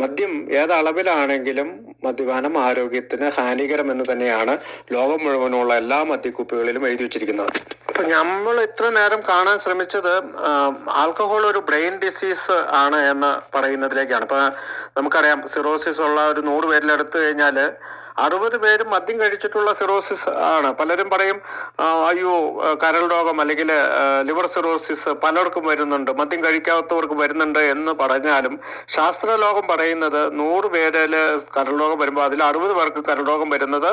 മദ്യം ഏതളവിലാണെങ്കിലും മദ്യപാനം ആരോഗ്യത്തിന് ഹാനികരമെന്ന് തന്നെയാണ് ലോകം മുഴുവനുള്ള എല്ലാ മദ്യക്കുപ്പികളിലും എഴുതി വെച്ചിരിക്കുന്നത്. അപ്പം നമ്മൾ ഇത്ര നേരം കാണാൻ ശ്രമിച്ചത് ആൽക്കഹോൾ ഒരു ബ്രെയിൻ ഡിസീസ് ആണ് എന്ന് പറയുന്നതിലേക്കാണ്. ഇപ്പം നമുക്കറിയാം, സിറോസിസ് ഉള്ള ഒരു 100 പേരിലെടുത്തു കഴിഞ്ഞാൽ 60 പേരും മദ്യം കഴിച്ചിട്ടുള്ള സിറോസിസ് ആണ്. പലരും പറയും, അയ്യോ കരൾ രോഗം അല്ലെങ്കിൽ ലിവർ സിറോസിസ് പലർക്കും വരുന്നുണ്ട്, മദ്യം കഴിക്കാത്തവർക്ക് വരുന്നുണ്ട് എന്ന് പറഞ്ഞാലും ശാസ്ത്രലോകം പറയുന്നത് 100 പേരിൽ കരൾ രോഗം വരുമ്പോൾ അതിൽ 60 പേർക്ക് കരൾ രോഗം വരുന്നത്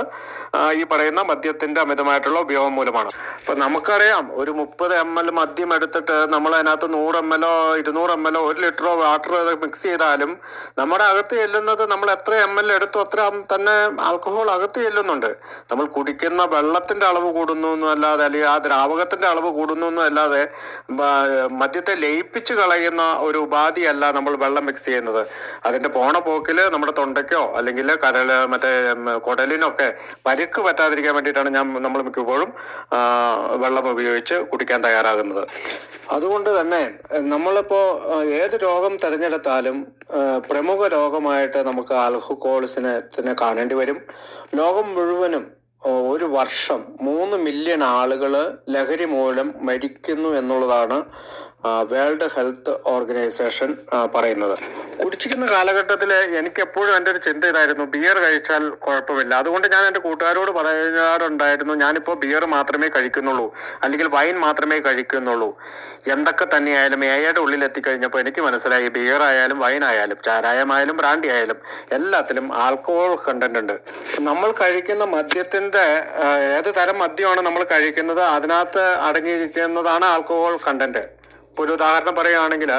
ഈ പറയുന്ന മദ്യത്തിന്റെ അമിതമായിട്ടുള്ള ഉപയോഗം മൂലമാണ്. അപ്പം നമുക്കറിയാം, ഒരു 30 ml മദ്യം എടുത്തിട്ട് നമ്മൾ അതിനകത്ത് 100 ml 200 ml 1 ലിറ്ററോ വാട്ടർ മിക്സ് ചെയ്താലും നമ്മുടെ അകത്ത് ചെല്ലുന്നത്, നമ്മൾ എത്ര ml എടുത്തു അത്ര തന്നെ ആൽക്കഹോൾ അകത്ത് ചെല്ലുന്നുണ്ട്. നമ്മൾ കുടിക്കുന്ന വെള്ളത്തിന്റെ അളവ് കൂടുന്നു എന്നല്ലാതെ, അല്ലെങ്കിൽ ആ ദ്രാവകത്തിന്റെ അളവ് കൂടുന്നു എന്നല്ലാതെ മദ്യത്തെ ലയിപ്പിച്ച് കളയുന്ന ഒരു ഉപാധിയല്ല നമ്മൾ വെള്ളം മിക്സ് ചെയ്യുന്നത്. അതിന്റെ പോണ പോക്കിൽ നമ്മുടെ തൊണ്ടയ്ക്കോ അല്ലെങ്കിൽ മറ്റേ കുടലിനൊക്കെ പരിക്ക് പറ്റാതിരിക്കാൻ വേണ്ടിയിട്ടാണ് നമ്മൾ മിക്കപ്പോഴും വെള്ളം ഉപയോഗിച്ച് കുടിക്കാൻ തയ്യാറാകുന്നത്. അതുകൊണ്ട് തന്നെ നമ്മളിപ്പോൾ ഏത് രോഗം തിരഞ്ഞെടുത്താലും പ്രമുഖ രോഗമായിട്ട് നമുക്ക് ആൽക്കഹോളിസത്തിനെ കാണേണ്ടി വരും. ലോകം മുഴുവനും ഒരു വർഷം 3 മില്യൺ ആളുകൾ ലഹരി മൂലം മരിക്കുന്നു എന്നുള്ളതാണ് വേൾഡ് ഹെൽത്ത് ഓർഗനൈസേഷൻ പറയുന്നത്. കുടിച്ചിരുന്ന കാലഘട്ടത്തിൽ എനിക്ക് എപ്പോഴും എൻ്റെ ഒരു ചിന്ത ഇതായിരുന്നു, ബിയർ കഴിച്ചാൽ കുഴപ്പമില്ല. അതുകൊണ്ട് ഞാൻ എൻ്റെ കൂട്ടുകാരോട് പറയാറുണ്ടായിരുന്നു, ഞാനിപ്പോൾ ബിയർ മാത്രമേ കഴിക്കുന്നുള്ളൂ, അല്ലെങ്കിൽ വൈൻ മാത്രമേ കഴിക്കുന്നുള്ളൂ. എന്തൊക്കെ തന്നെയായാലും ഏഴയുടെ ഉള്ളിൽ എത്തിക്കഴിഞ്ഞപ്പോൾ എനിക്ക് മനസ്സിലായി, ബിയർ ആയാലും വൈൻ ആയാലും ചാരായമായാലും ബ്രാൻഡി ആയാലും എല്ലാത്തിലും ആൽക്കഹോൾ കണ്ടന്റ് ഉണ്ട്. നമ്മൾ കഴിക്കുന്ന മദ്യത്തിന്റെ ഏത് തരം മദ്യമാണ് നമ്മൾ കഴിക്കുന്നത്, അതിനകത്ത് അടങ്ങിയിരിക്കുന്നതാണ് ആൽക്കഹോൾ കണ്ടന്റ്. ഒരു ഉദാഹരണം പറയുകയാണെങ്കിൽ,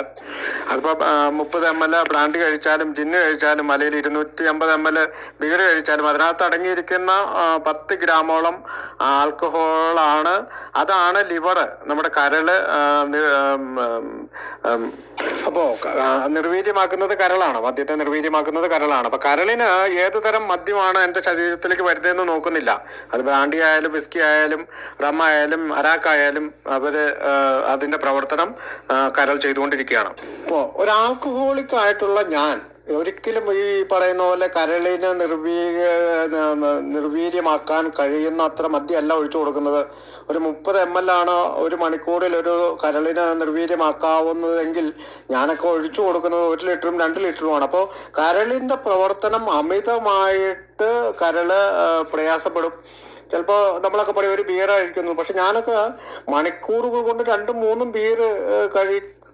അതിപ്പോൾ 30 ml ബ്രാൻഡി കഴിച്ചാലും ജിന്ന് കഴിച്ചാലും അല്ലെങ്കിൽ 250 ml ബിയർ കഴിച്ചാലും അതിനകത്ത് അടങ്ങിയിരിക്കുന്ന 10 ഗ്രാമോളം ആൽക്കഹോളാണ്. അതാണ് ലിവർ, നമ്മുടെ കരള് അപ്പോൾ നിർവീര്യമാക്കുന്നത് കരളാണ്. മദ്യത്തെ നിർവീര്യമാക്കുന്നത് കരളാണ്. അപ്പൊ കരളിന് ഏത് തരം മദ്യമാണ് എൻ്റെ ശരീരത്തിലേക്ക് വരുന്നതെന്ന് നോക്കുന്നില്ല. അത് ബ്രാൻഡി ആയാലും വിസ്കി ആയാലും റം ആയാലും അരാക്കായാലും അതിന്റെ പ്രവർത്തനം കരൾ ചെയ്തുകൊണ്ടിരിക്കുകയാണ്. അപ്പോൾ ഒരു ആൽക്കഹോളിക് ആയിട്ടുള്ള ഞാൻ ഒരിക്കലും ഈ പറയുന്ന പോലെ കരളിനെ നിർവീര്യമാക്കാൻ കഴിയുന്ന അത്ര മദ്യമല്ല ഒഴിച്ചു കൊടുക്കുന്നത്. ഒരു 30 ml ആണ് ഒരു മണിക്കൂറിൽ ഒരു കരളിനെ നിർവീര്യമാക്കാവുന്നതെങ്കിൽ ഞാനൊക്കെ ഒഴിച്ചു കൊടുക്കുന്നത് 1 ലിറ്ററും 2 ലിറ്ററുമാണ്. അപ്പോൾ കരളിന്റെ പ്രവർത്തനം അമിതമായിട്ട് കരള് പ്രയാസപ്പെടും. ചിലപ്പോൾ നമ്മളൊക്കെ പറയും ഒരു ബിയർ കഴിക്കുന്നു, പക്ഷെ ഞാനൊക്കെ മണിക്കൂറുകൾ കൊണ്ട് 2-3 ബിയർ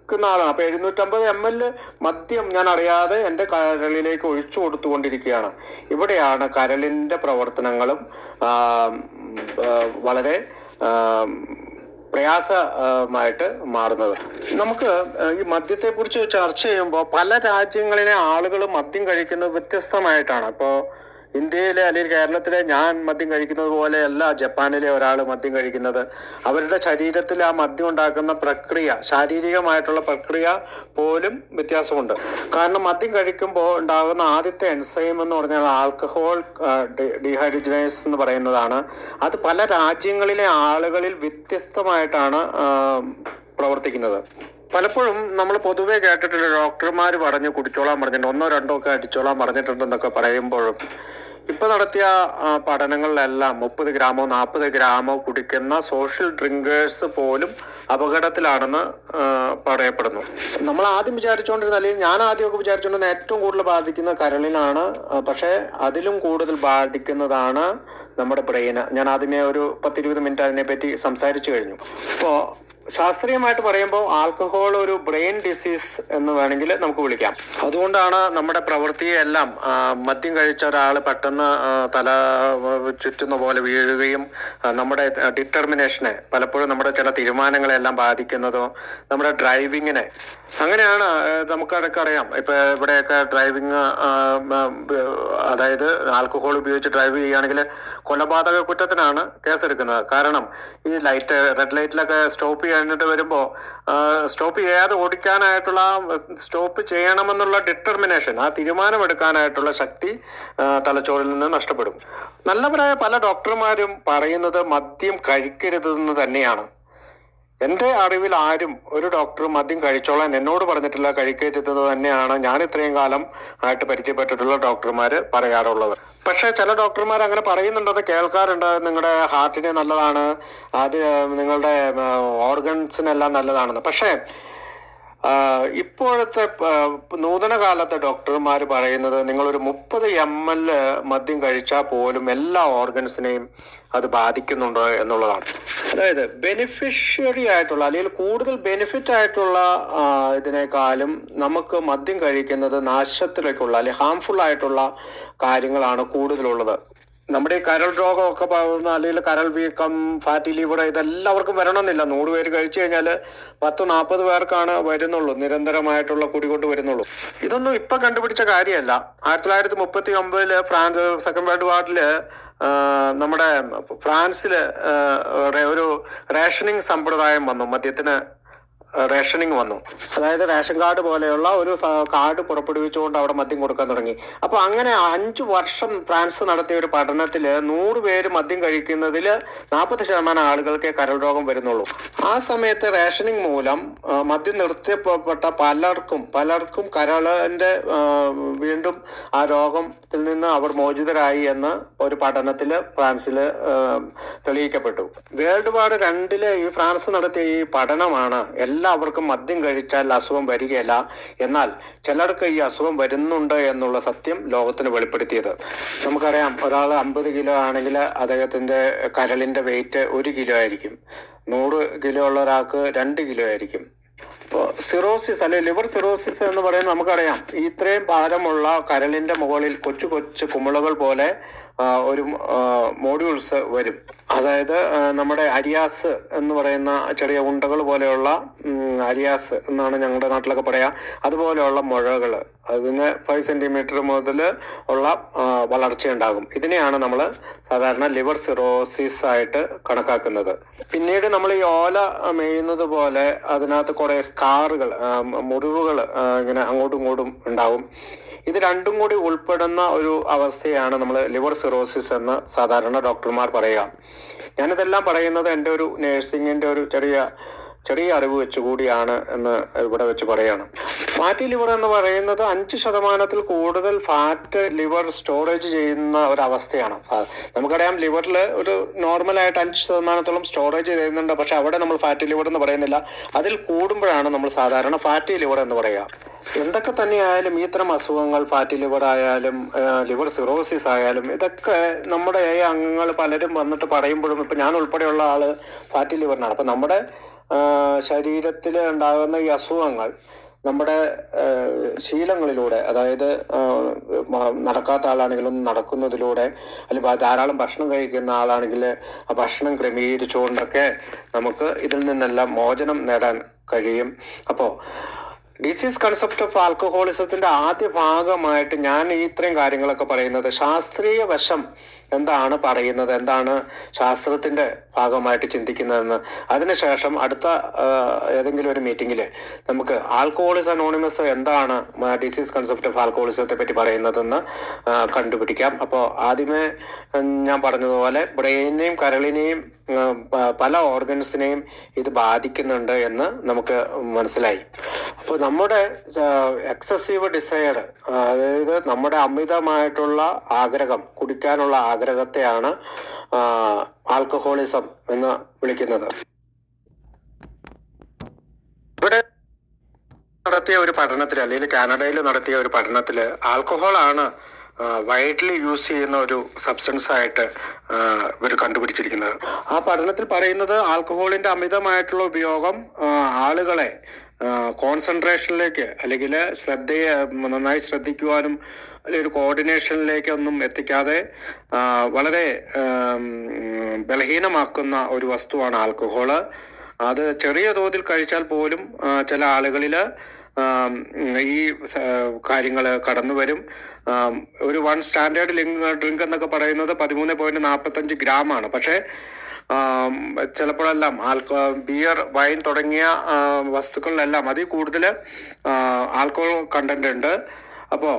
നിൽക്കുന്ന ആളാണ്. അപ്പോൾ 750 ml മദ്യം ഞാൻ അറിയാതെ എൻ്റെ കരളിലേക്ക് ഒഴിച്ചു കൊടുത്തുകൊണ്ടിരിക്കുകയാണ്. ഇവിടെയാണ് കരളിൻ്റെ പ്രവർത്തനങ്ങളും വളരെ പ്രയാസമായിട്ട് മാറുന്നത്. നമുക്ക് ഈ മദ്യത്തെക്കുറിച്ച് ചർച്ച ചെയ്യുമ്പോൾ പല രാജ്യങ്ങളിലെ ആളുകൾ മദ്യം കഴിക്കുന്നത് വ്യത്യസ്തമായിട്ടാണ്. ഇപ്പോൾ ഇന്ത്യയിലെ അല്ലെങ്കിൽ കേരളത്തിലെ ഞാൻ മദ്യം കഴിക്കുന്നത് പോലെയല്ല ജപ്പാനിലെ ഒരാൾ മദ്യം കഴിക്കുന്നത്. അവരുടെ ശരീരത്തിൽ ആ മദ്യം ഉണ്ടാക്കുന്ന പ്രക്രിയ, ശാരീരികമായിട്ടുള്ള പ്രക്രിയ പോലും വ്യത്യാസമുണ്ട്. കാരണം മദ്യം കഴിക്കുമ്പോൾ ഉണ്ടാകുന്ന ആദ്യത്തെ എൻസൈം എന്ന് പറഞ്ഞാൽ ആൽക്കഹോൾ ഡീഹൈഡ്രോജനേസ് എന്ന് പറയുന്നതാണ്. അത് പല രാജ്യങ്ങളിലെ ആളുകളിൽ വ്യത്യസ്തമായിട്ടാണ് പ്രവർത്തിക്കുന്നത്. പലപ്പോഴും നമ്മൾ പൊതുവെ കേട്ടിട്ടുള്ള ഡോക്ടർമാർ പറഞ്ഞ് കുടിച്ചോളാൻ പറഞ്ഞിട്ടുണ്ട്, 1 2 ഒക്കെ അടിച്ചോളാൻ പറഞ്ഞിട്ടുണ്ടെന്നൊക്കെ പറയുമ്പോഴും ഇപ്പൊ നടത്തിയ പഠനങ്ങളിലെല്ലാം 30 ഗ്രാമോ 40 ഗ്രാമോ കുടിക്കുന്ന സോഷ്യൽ ഡ്രിങ്കേഴ്സ് പോലും അപകടത്തിലാണെന്ന് പറയപ്പെടുന്നു. നമ്മൾ ആദ്യം വിചാരിച്ചുകൊണ്ടിരുന്ന, അല്ലെങ്കിൽ ഞാൻ ആദ്യമൊക്കെ വിചാരിച്ചുകൊണ്ടിരുന്ന ഏറ്റവും കൂടുതൽ ബാധിക്കുന്ന കരളിനാണ്. പക്ഷേ അതിലും കൂടുതൽ ബാധിക്കുന്നതാണ് നമ്മുടെ ബ്രെയിന്. ഞാൻ ആദ്യമേ ഒരു 10-20 മിനിറ്റ് അതിനെപ്പറ്റി സംസാരിച്ചു കഴിഞ്ഞു. അപ്പോൾ ശാസ്ത്രീയമായിട്ട് പറയുമ്പോൾ ആൽക്കഹോൾ ഒരു ബ്രെയിൻ ഡിസീസ് എന്ന് വേണമെങ്കിൽ നമുക്ക് വിളിക്കാം. അതുകൊണ്ടാണ് നമ്മുടെ പ്രവൃത്തിയെല്ലാം മദ്യം കഴിച്ച ഒരാൾ പെട്ടെന്ന് തല ചുറ്റുന്ന പോലെ വീഴുകയും നമ്മുടെ ഡിറ്റർമിനേഷനെ, പലപ്പോഴും നമ്മുടെ ചില തീരുമാനങ്ങളെല്ലാം ബാധിക്കുന്നതോ നമ്മുടെ ഡ്രൈവിങ്ങിനെ. അങ്ങനെയാണ് നമുക്കതൊക്കെ അറിയാം. ഇപ്പം ഇവിടെയൊക്കെ ഡ്രൈവിങ്, അതായത് ആൽക്കഹോൾ ഉപയോഗിച്ച് ഡ്രൈവ് ചെയ്യുകയാണെങ്കിൽ കൊലപാതക കുറ്റത്തിനാണ് കേസെടുക്കുന്നത്. കാരണം ഈ ലൈറ്റ്, റെഡ് ലൈറ്റിലൊക്കെ സ്റ്റോപ്പ് കഴിഞ്ഞിട്ട് വരുമ്പോൾ സ്റ്റോപ്പ് ചെയ്യാതെ ഓടിക്കാനായിട്ടുള്ള, സ്റ്റോപ്പ് ചെയ്യണമെന്നുള്ള ഡിറ്റർമിനേഷൻ, ആ തീരുമാനമെടുക്കാനായിട്ടുള്ള ശക്തി തലച്ചോറിൽ നിന്ന് നഷ്ടപ്പെടും. നല്ലവരായ പല ഡോക്ടർമാരും പറയുന്നത് മദ്യം കഴിക്കരുതെന്ന് തന്നെയാണ്. എൻ്റെ അറിവിൽ ആരും, ഒരു ഡോക്ടർ മദ്യം കഴിച്ചോളാൻ എന്നോട് പറഞ്ഞിട്ടില്ല. കഴിക്കരുതെന്ന് തന്നെയാണ് ഞാൻ ഇത്രയും കാലം ആയിട്ട് പരിചയപ്പെട്ടിട്ടുള്ള ഡോക്ടർമാർ പറയാറുള്ളത്. പക്ഷേ ചില ഡോക്ടർമാർ അങ്ങനെ പറയുന്നുണ്ടെന്ന് കേൾക്കാറുണ്ട്. നിങ്ങളുടെ ഹാർട്ടിന് നല്ലതാണ്, അത് നിങ്ങളുടെ ഓർഗൻസിനെല്ലാം നല്ലതാണെന്ന്. പക്ഷേ ഇപ്പോഴത്തെ നൂതന കാലത്തെ ഡോക്ടർമാർ പറയുന്നത് നിങ്ങളൊരു 30 ml മദ്യം കഴിച്ചാൽ പോലും എല്ലാ ഓർഗൻസിനെയും അത് ബാധിക്കുന്നുണ്ടോ എന്നുള്ളതാണ്. അതായത് ബെനിഫിഷ്യറി ആയിട്ടുള്ള, അല്ലെങ്കിൽ കൂടുതൽ ബെനിഫിറ്റ് ആയിട്ടുള്ള ഇതിനേക്കാളും നമുക്ക് മദ്യം കഴിക്കുന്നത് നാശത്തിലേക്കുള്ള, അല്ലെങ്കിൽ ഹാംഫുൾ ആയിട്ടുള്ള കാര്യങ്ങളാണ് കൂടുതലുള്ളത്. നമ്മുടെ ഈ കരൾ രോഗമൊക്കെ പറയുന്ന, അല്ലെങ്കിൽ കരൾ വീക്കം, ഫാറ്റി ലിവർ, ഇതെല്ലാവർക്കും വരണമെന്നില്ല. 100 പേര് കഴിച്ചു കഴിഞ്ഞാൽ 10-40 പേർക്കാണ് വരുന്നുള്ളൂ, നിരന്തരമായിട്ടുള്ള കുടികൊണ്ട് വരുന്നുള്ളൂ. ഇതൊന്നും ഇപ്പം കണ്ടുപിടിച്ച കാര്യമല്ല. 1939 ഫ്രാൻസ് സെക്കൻഡ് വേൾഡ് വാറില് നമ്മുടെ ഫ്രാൻസിൽ ഒരു റേഷനിങ് സമ്പ്രദായം വന്നു. മദ്യത്തിന് റേഷനിങ് വന്നു. അതായത് റേഷൻ കാർഡ് പോലെയുള്ള ഒരു കാർഡ് പുറപ്പെടുവിച്ചുകൊണ്ട് അവിടെ മദ്യം കൊടുക്കാൻ തുടങ്ങി. അപ്പോൾ അങ്ങനെ 5 വർഷം ഫ്രാൻസ് നടത്തിയ ഒരു പഠനത്തിൽ 100 പേര് മദ്യം കഴിക്കുന്നതിൽ 40% ആളുകൾക്ക് കരൾ രോഗം വരുന്നുള്ളൂ. ആ സമയത്ത് റേഷനിങ് മൂലം മദ്യം നിർത്തിയപ്പെട്ട പലർക്കും കരളിൻ്റെ വീണ്ടും ആ രോഗത്തിൽ നിന്ന് അവർ മോചിതരായി എന്ന് ഒരു പഠനത്തിൽ ഫ്രാൻസിൽ തെളിയിക്കപ്പെട്ടു. വേൾഡ് വാർ 2 ഈ ഫ്രാൻസ് നടത്തിയ ഈ പഠനമാണ് എല്ലാവർക്കും മദ്യം കഴിച്ചാൽ അസുഖം വരികയില്ല, എന്നാൽ ചിലർക്ക് ഈ അസുഖം വരുന്നുണ്ട് എന്നുള്ള സത്യം ലോകത്തിന് വെളിപ്പെടുത്തിയത്. നമുക്കറിയാം, ഒരാൾ 50 കിലോ ആണെങ്കിൽ അദ്ദേഹത്തിൻ്റെ കരളിൻ്റെ വെയിറ്റ് 1 കിലോ ആയിരിക്കും. 100 കിലോ ഉള്ള ഒരാൾക്ക് 2 കിലോ ആയിരിക്കും. ഇപ്പോൾ സിറോസിസ്, അല്ലെങ്കിൽ ലിവർ സിറോസിസ് എന്ന് പറയുന്നത് നമുക്കറിയാം. ഇത്രയും ഭാരമുള്ള കരളിൻ്റെ മുകളിൽ കൊച്ചു കൊച്ചു കുമിളകൾ പോലെ ഒരു മോഡ്യൂൾസ് വരും. അതായത് നമ്മുടെ അരിയാസ് എന്ന് പറയുന്ന ചെറിയ ഉണ്ടകൾ പോലെയുള്ള, അരിയാസ് എന്നാണ് ഞങ്ങളുടെ നാട്ടിലൊക്കെ പറയാ, അതുപോലെയുള്ള മുഴകൾ, അതിന് 5 സെന്റിമീറ്റർ മുതൽ ഉള്ള വളർച്ചയുണ്ടാകും. ഇതിനെയാണ് നമ്മൾ സാധാരണ ലിവർ സിറോസിസ് ആയിട്ട് കണക്കാക്കുന്നത്. പിന്നീട് നമ്മൾ ഈ ഓല മേയുന്നത് പോലെ അതിനകത്ത് കുറേ സ്കാറുകൾ, മുറിവുകൾ ഇങ്ങനെ അങ്ങോട്ടും ഇങ്ങോട്ടും ഉണ്ടാവും. ഇത് രണ്ടും കൂടി ഉൾപ്പെടുന്ന ഒരു അവസ്ഥയാണ് നമ്മൾ ലിവർ സിറോസിസ് എന്ന് സാധാരണ ഡോക്ടർമാർ പറയുക. ഞാനിതെല്ലാം പറയുന്നത് എൻ്റെ ഒരു നേഴ്സിങ്ങിൻ്റെ ഒരു ചെറിയ അറിവ് വെച്ചുകൂടിയാണ് എന്ന് ഇവിടെ വെച്ച് പറയാണ്. ഫാറ്റി ലിവർ എന്ന് പറയുന്നത് 5% കൂടുതൽ ഫാറ്റ് ലിവർ സ്റ്റോറേജ് ചെയ്യുന്ന ഒരവസ്ഥയാണ്. നമുക്കറിയാം, ലിവറിൽ ഒരു നോർമലായിട്ട് 5% സ്റ്റോറേജ് ചെയ്യുന്നുണ്ട്. പക്ഷെ അവിടെ നമ്മൾ ഫാറ്റി ലിവർ എന്ന് പറയുന്നില്ല. അതിൽ കൂടുമ്പോഴാണ് നമ്മൾ സാധാരണ ഫാറ്റി ലിവർ എന്ന് പറയുക. എന്തൊക്കെ തന്നെയായാലും ഇത്തരം അസുഖങ്ങൾ, ഫാറ്റി ലിവർ ആയാലും ലിവർ സിറോസിസ് ആയാലും, ഇതൊക്കെ നമ്മുടെ അംഗങ്ങൾ പലരും വന്നിട്ട് പറയുമ്പോഴും, ഇപ്പം ഞാൻ ഉൾപ്പെടെയുള്ള ആള് ഫാറ്റി ലിവറിനാണ്. അപ്പം നമ്മുടെ ശരീരത്തിൽ ഉണ്ടാകുന്ന ഈ അസുഖങ്ങൾ നമ്മുടെ ശീലങ്ങളിലൂടെ, അതായത് നടക്കാത്ത ആളാണെങ്കിലും നടക്കുന്നതിലൂടെ, അല്ലെങ്കിൽ ധാരാളം ഭക്ഷണം കഴിക്കുന്ന ആളാണെങ്കിൽ ആ ഭക്ഷണം ക്രമീകരിച്ചുകൊണ്ടൊക്കെ നമുക്ക് ഇതിൽ നിന്നെല്ലാം മോചനം നേടാൻ കഴിയും. അപ്പോൾ ഡിസീസ് കൺസെപ്റ്റ് ഓഫ് ആൽക്കഹോളിസത്തിന്റെ ആദ്യ ഭാഗമായിട്ട് ഞാൻ ഇത്രയും കാര്യങ്ങളൊക്കെ പറയുന്നത് ശാസ്ത്രീയ വശം എന്താണ് പറയുന്നത്, എന്താണ് ശാസ്ത്രത്തിന്റെ ഭാഗമായിട്ട് ചിന്തിക്കുന്നതെന്ന്. അതിനുശേഷം അടുത്ത ഏതെങ്കിലും ഒരു മീറ്റിങ്ങിൽ നമുക്ക് ആൽക്കഹോളിസം അനോണിമസ് എന്താണ് ഡിസീസ് കൺസെപ്റ്റ് ഓഫ് ആൽക്കഹോളിസത്തെ പറ്റി പറയുന്നതെന്ന് കണ്ടുപിടിക്കാം. അപ്പോൾ ആദ്യമേ ഞാൻ പറഞ്ഞതുപോലെ ബ്രെയിനെയും കരളിനെയും പല ഓർഗൻസിനെയും ഇത് ബാധിക്കുന്നുണ്ട് എന്ന് നമുക്ക് മനസ്സിലായി. അപ്പോൾ നമ്മുടെ എക്സസീവ് ഡിസയർ, അതായത് നമ്മുടെ അമിതമായിട്ടുള്ള ആഗ്രഹം, കുടിക്കാനുള്ള ആഗ്രഹത്തെയാണ് ആൽക്കഹോളിസം എന്ന് വിളിക്കുന്നത്. ഇവിടെ നടത്തിയ ഒരു പഠനത്തിൽ, അല്ലെങ്കിൽ കാനഡയിൽ നടത്തിയ ഒരു പഠനത്തിൽ ആൽക്കഹോളാണ് വൈഡ്ലി യൂസ് ചെയ്യുന്ന ഒരു സബ്സ്റ്റൻസ് ആയിട്ട് ഇവർ കണ്ടുപിടിച്ചിരിക്കുന്നത്. ആ പഠനത്തിൽ പറയുന്നത് ആൽക്കഹോളിന്റെ അമിതമായിട്ടുള്ള ഉപയോഗം ആളുകളെ കോൺസെൻട്രേഷനിലേക്ക്, അല്ലെങ്കിൽ നന്നായി ശ്രദ്ധിക്കുവാനും അല്ലെങ്കിൽ ഒരു കോർഡിനേഷനിലേക്കൊന്നും എത്തിക്കാതെ വളരെ ബലഹീനമാക്കുന്ന ഒരു വസ്തുവാണ് ആൽക്കഹോള്. അത് ചെറിയ തോതിൽ കഴിച്ചാൽ പോലും ചില ആളുകളിൽ ഈ കാര്യങ്ങൾ കടന്നു വരും. ഒരു 1 സ്റ്റാൻഡേർഡ് ഡ്രിങ്ക് എന്നൊക്കെ പറയുന്നത് 13.45 ഗ്രാമാണ്. പക്ഷേ ചിലപ്പോഴെല്ലാം ബിയർ, വൈൻ തുടങ്ങിയ വസ്തുക്കളിലെല്ലാം അതിൽ കൂടുതൽ ആൽക്കഹോൾ കണ്ടന്റ് ഉണ്ട്. അപ്പോൾ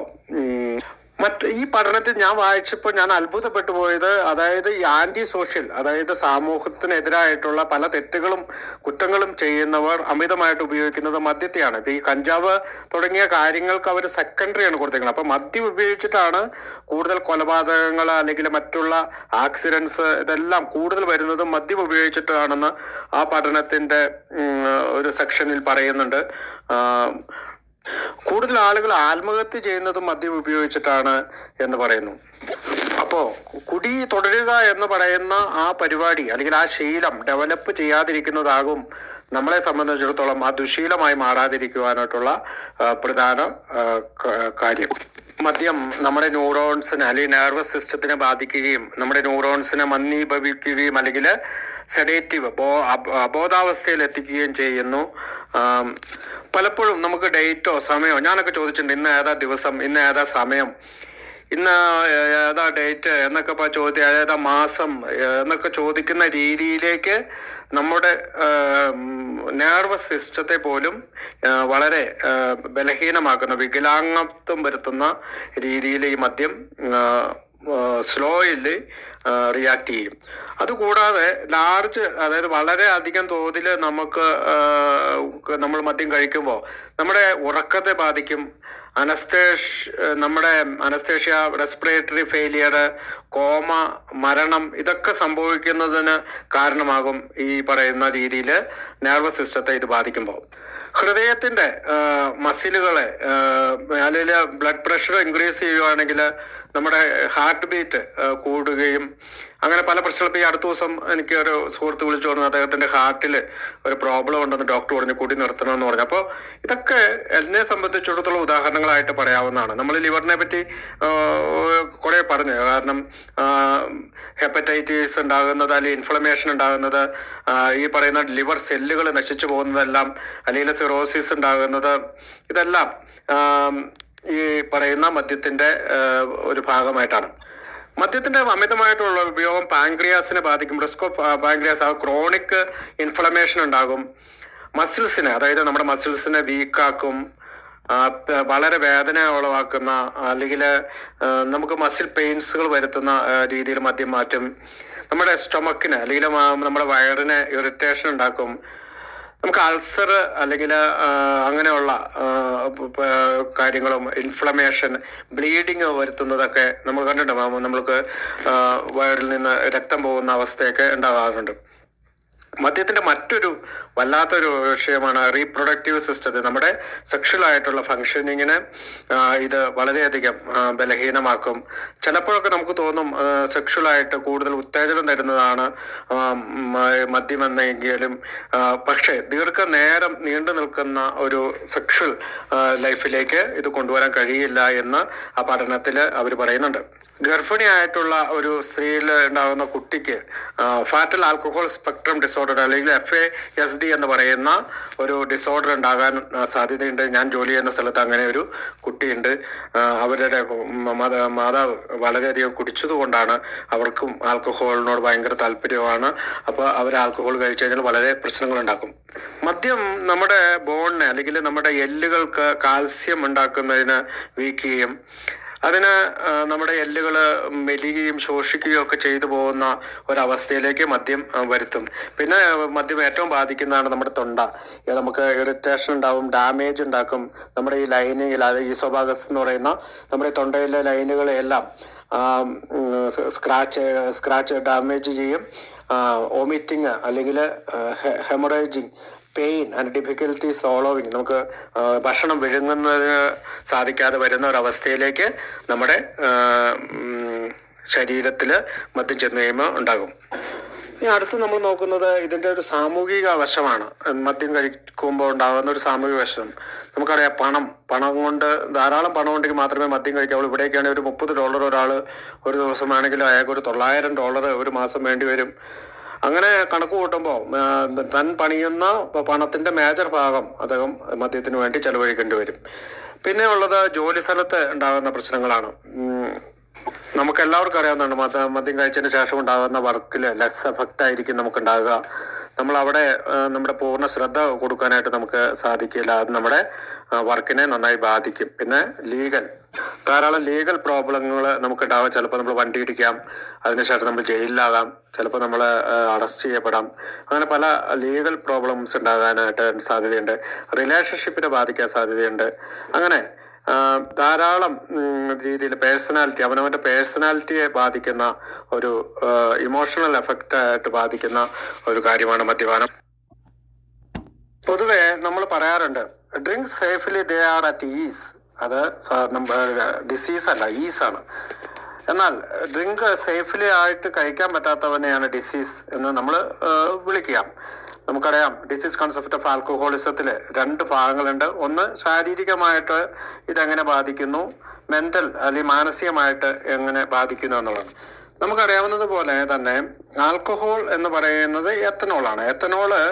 ഈ പഠനത്തിൽ ഞാൻ വായിച്ചപ്പോൾ ഞാൻ അത്ഭുതപ്പെട്ടു പോയത്, അതായത് ഈ ആന്റി സോഷ്യൽ, അതായത് സമൂഹത്തിനെതിരായിട്ടുള്ള പല തെറ്റുകളും കുറ്റങ്ങളും ചെയ്യുന്നവർ അമിതമായിട്ട് ഉപയോഗിക്കുന്നത് മദ്യത്തെയാണ്. ഇപ്പം ഈ കഞ്ചാവ് തുടങ്ങിയ കാര്യങ്ങൾക്ക് അവർ സെക്കൻഡറിയാണ് കൊടുത്തേക്കുന്നത്. അപ്പം മദ്യം ഉപയോഗിച്ചിട്ടാണ് കൂടുതൽ കൊലപാതകങ്ങൾ അല്ലെങ്കിൽ മറ്റുള്ള ആക്സിഡൻസ് ഇതെല്ലാം കൂടുതൽ വരുന്നത് മദ്യം ഉപയോഗിച്ചിട്ടാണെന്ന് ആ പഠനത്തിൻ്റെ ഒരു സെക്ഷനിൽ പറയുന്നുണ്ട്. കൂടുതൽ ആളുകൾ ആത്മഹത്യ ചെയ്യുന്നതും മദ്യം ഉപയോഗിച്ചിട്ടാണ് എന്ന് പറയുന്നു. അപ്പോൾ കുടി തുടരുക എന്ന് പറയുന്ന ആ പരിപാടി, അല്ലെങ്കിൽ ആ ശീലം ഡെവലപ്പ് ചെയ്യാതിരിക്കുന്നതാകും നമ്മളെ സംബന്ധിച്ചിടത്തോളം ആ ദുശീലമായി മാറാതിരിക്കുവാനായിട്ടുള്ള പ്രധാന കാര്യം. മദ്യം നമ്മുടെ ന്യൂറോൺസിനെ, അല്ലെങ്കിൽ നെർവസ് സിസ്റ്റത്തിനെ ബാധിക്കുകയും നമ്മുടെ ന്യൂറോൺസിനെ മന്ദീഭവിക്കുകയും അല്ലെങ്കിൽ സെഡേറ്റീവ്, അബോധാവസ്ഥയിൽ എത്തിക്കുകയും ചെയ്യുന്നു. പലപ്പോഴും നമുക്ക് ഡേറ്റോ സമയമോ, ഞാനൊക്കെ ചോദിച്ചിട്ടുണ്ട്, ഇന്ന് ഏതാ ദിവസം, ഇന്ന് ഏതാ സമയം, ഇന്ന് ഏതാ ഡേറ്റ് എന്നൊക്കെ ഏതാ മാസം എന്നൊക്കെ ചോദിക്കുന്ന രീതിയിലേക്ക് നമ്മുടെ നെർവസ് സിസ്റ്റത്തെ പോലും വളരെ ബലഹീനമാക്കുന്ന, വികലാംഗത്വം വരുത്തുന്ന രീതിയിൽ ഈ മദ്യം സ്ലോയില് റിയാക്ട് ചെയ്യും. അതുകൂടാതെ അതായത് വളരെ അധികം തോതിൽ നമ്മൾ മദ്യം കഴിക്കുമ്പോൾ നമ്മുടെ ഉറക്കത്തെ ബാധിക്കും. നമ്മുടെ അനസ്തേഷ്യ, റെസ്പിറേറ്ററി ഫെയിലിയർ, കോമ, മരണം ഇതൊക്കെ സംഭവിക്കുന്നതിന് കാരണമാകും ഈ പറയുന്ന രീതിയിൽ നെർവസ് സിസ്റ്റത്തെ ഇത് ബാധിക്കുമ്പോൾ. ഹൃദയത്തിന്റെ മസിലുകളെ, അല്ലെങ്കിൽ ബ്ലഡ് പ്രഷർ ഇൻക്രീസ് ചെയ്യുകയാണെങ്കിൽ നമ്മുടെ ഹാർട്ട് ബീറ്റ് കൂടുകയും അങ്ങനെ പല പ്രശ്നങ്ങളും. ഈ അടുത്ത ദിവസം എനിക്ക് ഒരു സുഹൃത്ത് വിളിച്ചു പറഞ്ഞു, അദ്ദേഹത്തിന്റെ ഹാർട്ടിൽ ഒരു പ്രോബ്ലം ഉണ്ടെന്ന് ഡോക്ടർ പറഞ്ഞു, കൂടി നിർത്തണമെന്ന് പറഞ്ഞു. അപ്പോൾ ഇതൊക്കെ എന്നെ സംബന്ധിച്ചിടത്തോളം ഉദാഹരണങ്ങളായിട്ട് പറയാവുന്നതാണ്. നമ്മൾ ലിവറിനെ പറ്റി കുറെ പറഞ്ഞു. കാരണം ഹെപ്പറ്റൈറ്റിസ് ഉണ്ടാകുന്നത്, അല്ലെങ്കിൽ ഇൻഫ്ലമേഷൻ ഉണ്ടാകുന്നത്, ഈ പറയുന്ന ലിവർ സെല്ലുകൾ നശിച്ചു പോകുന്നതെല്ലാം, അല്ലെങ്കിൽ സിറോസിസ് ഉണ്ടാകുന്നത്, ഇതെല്ലാം ഈ പറയുന്ന മദ്യത്തിന്റെ ഒരു ഭാഗമായിട്ടാണ്. മദ്യത്തിന്റെ അമിതമായിട്ടുള്ള ഉപയോഗം പാൻക്രിയാസിനെ ബാധിക്കും. Risk of pancreas, chronic inflammation ഉണ്ടാകും. മസിൽസിനെ, അതായത് നമ്മുടെ മസിൽസിനെ വീക്കാക്കും, വളരെ വേദന ഉളവാക്കുന്ന, അല്ലെങ്കിൽ നമുക്ക് മസിൽ പെയിൻസുകൾ വരുത്തുന്ന രീതിയിൽ മദ്യം മാറ്റും. നമ്മുടെ സ്റ്റൊമക്കിന്, അല്ലെങ്കിൽ നമ്മുടെ വയറിന് ഇറിറ്റേഷൻ ഉണ്ടാക്കും. നമുക്ക് അൾസർ അല്ലെങ്കിൽ അങ്ങനെയുള്ള കാര്യങ്ങളും, ഇൻഫ്ലമേഷൻ, ബ്ലീഡിങ് വരുത്തുന്നതൊക്കെ നമ്മൾ കണ്ടിട്ടുണ്ട്. നമ്മൾക്ക് വയറിൽ നിന്ന് രക്തം പോകുന്ന അവസ്ഥയൊക്കെ ഉണ്ടാകാറുണ്ട്. മദ്യത്തിന്റെ മറ്റൊരു വല്ലാത്തൊരു വിഷയമാണ്. റീപ്രൊഡക്റ്റീവ് സിസ്റ്റത്തെ, നമ്മുടെ സെക്ഷുവലായിട്ടുള്ള ഫങ്ഷനിങ്ങിനെ ഇത് വളരെയധികം ബലഹീനമാക്കും. ചിലപ്പോഴൊക്കെ നമുക്ക് തോന്നും സെക്ഷുവലായിട്ട് കൂടുതൽ ഉത്തേജനം തരുന്നതാണ് മദ്യമെന്നെങ്കിലും, പക്ഷേ ദീർഘനേരം നീണ്ടു നിൽക്കുന്ന ഒരു സെക്ഷുവൽ ലൈഫിലേക്ക് ഇത് കൊണ്ടുവരാൻ കഴിയില്ല എന്ന് ആ പഠനത്തിൽ അവർ പറയുന്നുണ്ട്. ഗർഭിണിയായിട്ടുള്ള ഒരു സ്ത്രീയിൽ ഉണ്ടാകുന്ന കുട്ടിക്ക് ഫാറ്റൽ ആൽക്കഹോൾ സ്പെക്ട്രം ഡിസോർഡർ അല്ലെങ്കിൽ FASD എന്ന് പറയുന്ന ഒരു ഡിസോർഡർ ഉണ്ടാകാൻ സാധ്യതയുണ്ട്. ഞാൻ ജോലി ചെയ്യുന്ന സ്ഥലത്ത് അങ്ങനെ ഒരു കുട്ടിയുണ്ട്. അവരുടെ മാതാവ് വളരെയധികം കുടിച്ചതുകൊണ്ടാണ് അവർക്കും ആൽക്കഹോളിനോട് ഭയങ്കര താല്പര്യമാണ്. അപ്പോൾ അവർ ആൽക്കഹോൾ കഴിച്ചു കഴിഞ്ഞാൽ വളരെ പ്രശ്നങ്ങളുണ്ടാക്കും. മദ്യം നമ്മുടെ ബോണിനെ അല്ലെങ്കിൽ നമ്മുടെ എല്ലുകൾക്ക് കാൽസ്യം ഉണ്ടാക്കുന്നതിന് വീക്കുകയും അതിന് നമ്മുടെ എല്ലുകൾ മെലിയുകയും ശോഷിക്കുകയും ഒക്കെ ചെയ്തു പോകുന്ന ഒരവസ്ഥയിലേക്ക് മദ്യം വരുത്തും. പിന്നെ മദ്യം ഏറ്റവും ബാധിക്കുന്നതാണ് നമ്മുടെ തൊണ്ട. നമുക്ക് ഇറിറ്റേഷൻ ഉണ്ടാവും, ഡാമേജ് ഉണ്ടാക്കും. നമ്മുടെ ഈ ലൈനിങ്ങിൽ, അത് ഈസോഫാഗസ് എന്ന് പറയുന്ന നമ്മുടെ തൊണ്ടയിലെ ലൈനുകളെല്ലാം സ്ക്രാച്ച് ഡാമേജ് ചെയ്യും. വോമിറ്റിങ് അല്ലെങ്കിൽ ഹെമറേജിങ്, പെയിൻ ആൻഡ് ഡിഫിക്കൽട്ടി സോളോവിങ്, നമുക്ക് ഭക്ഷണം വിഴുങ്ങുന്നതിന് സാധിക്കാതെ വരുന്ന ഒരവസ്ഥയിലേക്ക് നമ്മുടെ ശരീരത്തിൽ മദ്യം ചെന്ന് കഴിയുമ്പോൾ ഉണ്ടാകും. ഇനി അടുത്ത് നമ്മൾ നോക്കുന്നത് ഇതിൻ്റെ ഒരു സാമൂഹിക വശമാണ്. മദ്യം കഴിക്കുമ്പോൾ ഉണ്ടാകുന്ന ഒരു സാമൂഹിക വശം നമുക്കറിയാം. പണം കൊണ്ട്, ധാരാളം പണം ഉണ്ടെങ്കിൽ മാത്രമേ മദ്യം കഴിക്കാവുള്ളൂ. ഇവിടേക്കാണെങ്കിൽ ഒരു $30 ഒരാൾ ഒരു ദിവസമാണെങ്കിലും അയാൾക്ക് ഒരു $900 ഒരു മാസം വേണ്ടി വരും. അങ്ങനെ കണക്ക് കൂട്ടുമ്പോൾ താൻ പണിയുന്ന പണത്തിൻ്റെ മേജർ ഭാഗം അദ്ദേഹം മദ്യത്തിന് വേണ്ടി ചെലവഴിക്കേണ്ടി വരും. പിന്നെ ഉള്ളത് ജോലി സ്ഥലത്ത് ഉണ്ടാകുന്ന പ്രശ്നങ്ങളാണ്. നമുക്ക് എല്ലാവർക്കും അറിയാവുന്നതാണ്, മദ്യം കഴിച്ചതിന് ശേഷം ഉണ്ടാകുന്ന വർക്കിൽ ലെസ് എഫക്റ്റ് ആയിരിക്കും നമുക്കുണ്ടാകുക. നമ്മളവിടെ നമ്മുടെ പൂർണ്ണ ശ്രദ്ധ കൊടുക്കാനായിട്ട് നമുക്ക് സാധിക്കില്ല. അത് നമ്മുടെ വർക്കിനെ നന്നായി ബാധിക്കും. പിന്നെ ധാരാളം ലീഗൽ പ്രോബ്ലങ്ങൾ നമുക്കുണ്ടാകും. ചിലപ്പോൾ നമ്മൾ വണ്ടി ഇടിക്കാം, അതിനുശേഷം നമ്മൾ ജയിലിലാകാം, ചിലപ്പോൾ നമ്മൾ അറസ്റ്റ് ചെയ്യപ്പെടാം. അങ്ങനെ പല ലീഗൽ പ്രോബ്ലംസ് ഉണ്ടാകാനായിട്ട് സാധ്യതയുണ്ട്. റിലേഷൻഷിപ്പിനെ ബാധിക്കാൻ സാധ്യതയുണ്ട്. അങ്ങനെ ധാരാളം രീതിയിൽ അവനവൻ്റെ പേഴ്സണാലിറ്റിയെ ബാധിക്കുന്ന ഒരു ഇമോഷണൽ എഫക്റ്റ് ആയിട്ട് ബാധിക്കുന്ന ഒരു കാര്യമാണ് മദ്യപാനം. പൊതുവെ നമ്മൾ പറയാറുണ്ട്, drink safely they are at is. അത് ഡിസീസ് അല്ല, ഈസാണ്. എന്നാൽ ഡ്രിങ്ക് സേഫ്ലി ആയിട്ട് കഴിക്കാൻ പറ്റാത്തവനെയാണ് ഡിസീസ് എന്ന് നമ്മൾ വിളിക്കുക. നമുക്കറിയാം, ഡിസീസ് കൺസെപ്റ്റ് ഓഫ് ആൽക്കഹോളിസത്തിൽ 2 ഭാഗങ്ങളുണ്ട്. ഒന്ന്, ശാരീരികമായിട്ട് ഇതെങ്ങനെ ബാധിക്കുന്നു, മെൻ്റൽ അല്ലെങ്കിൽ മാനസികമായിട്ട് എങ്ങനെ ബാധിക്കുന്നു എന്നുള്ളത്. നമുക്കറിയാവുന്നതുപോലെ തന്നെ ആൽക്കഹോൾ എന്ന് പറയുന്നത് എത്തനോളാണ്. എത്തനോള്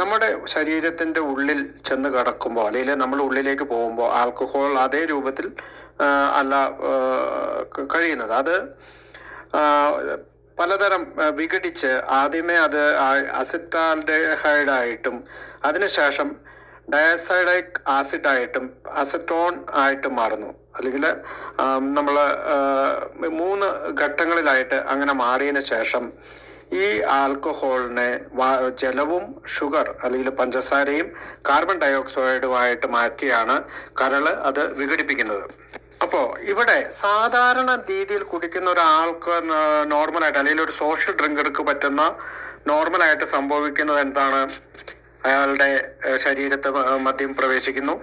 നമ്മുടെ ശരീരത്തിൻ്റെ ഉള്ളിൽ ചെന്ന് കിടക്കുമ്പോൾ അല്ലെങ്കിൽ നമ്മുടെ ഉള്ളിലേക്ക് പോകുമ്പോൾ ആൽക്കഹോൾ അതേ രൂപത്തിൽ അല്ല കഴിയുന്നത്. അത് പലതരം വിഘടിച്ച് ആദ്യമേ അത് അസിറ്റാൽഡെഹൈഡായിട്ടും അതിനുശേഷം ഡയസൈഡിക് ആസിഡായിട്ടും അസറ്റോൺ ആയിട്ടും മാറുന്നു. അല്ലെങ്കിൽ നമ്മൾ 3 ഘട്ടങ്ങളിലായിട്ട് അങ്ങനെ മാറിയതിന് ശേഷം ഈ ആൽക്കഹോളിനെ ജലവും ഷുഗർ അല്ലെങ്കിൽ പഞ്ചസാരയും കാർബൺ ഡയോക്സൈഡുമായിട്ട് മാറ്റിയാണ് കരള് അത് വിഘടിപ്പിക്കുന്നത്. അപ്പോൾ ഇവിടെ സാധാരണ രീതിയിൽ കുടിക്കുന്ന ഒരാൾക്ക് നോർമലായിട്ട് അല്ലെങ്കിൽ ഒരു സോഷ്യൽ ഡ്രിങ്കർക്ക് പറ്റുന്ന നോർമലായിട്ട് സംഭവിക്കുന്നത് എന്താണ്? അയാളുടെ ശരീരത്ത് മദ്യം പ്രവേശിക്കുന്നു,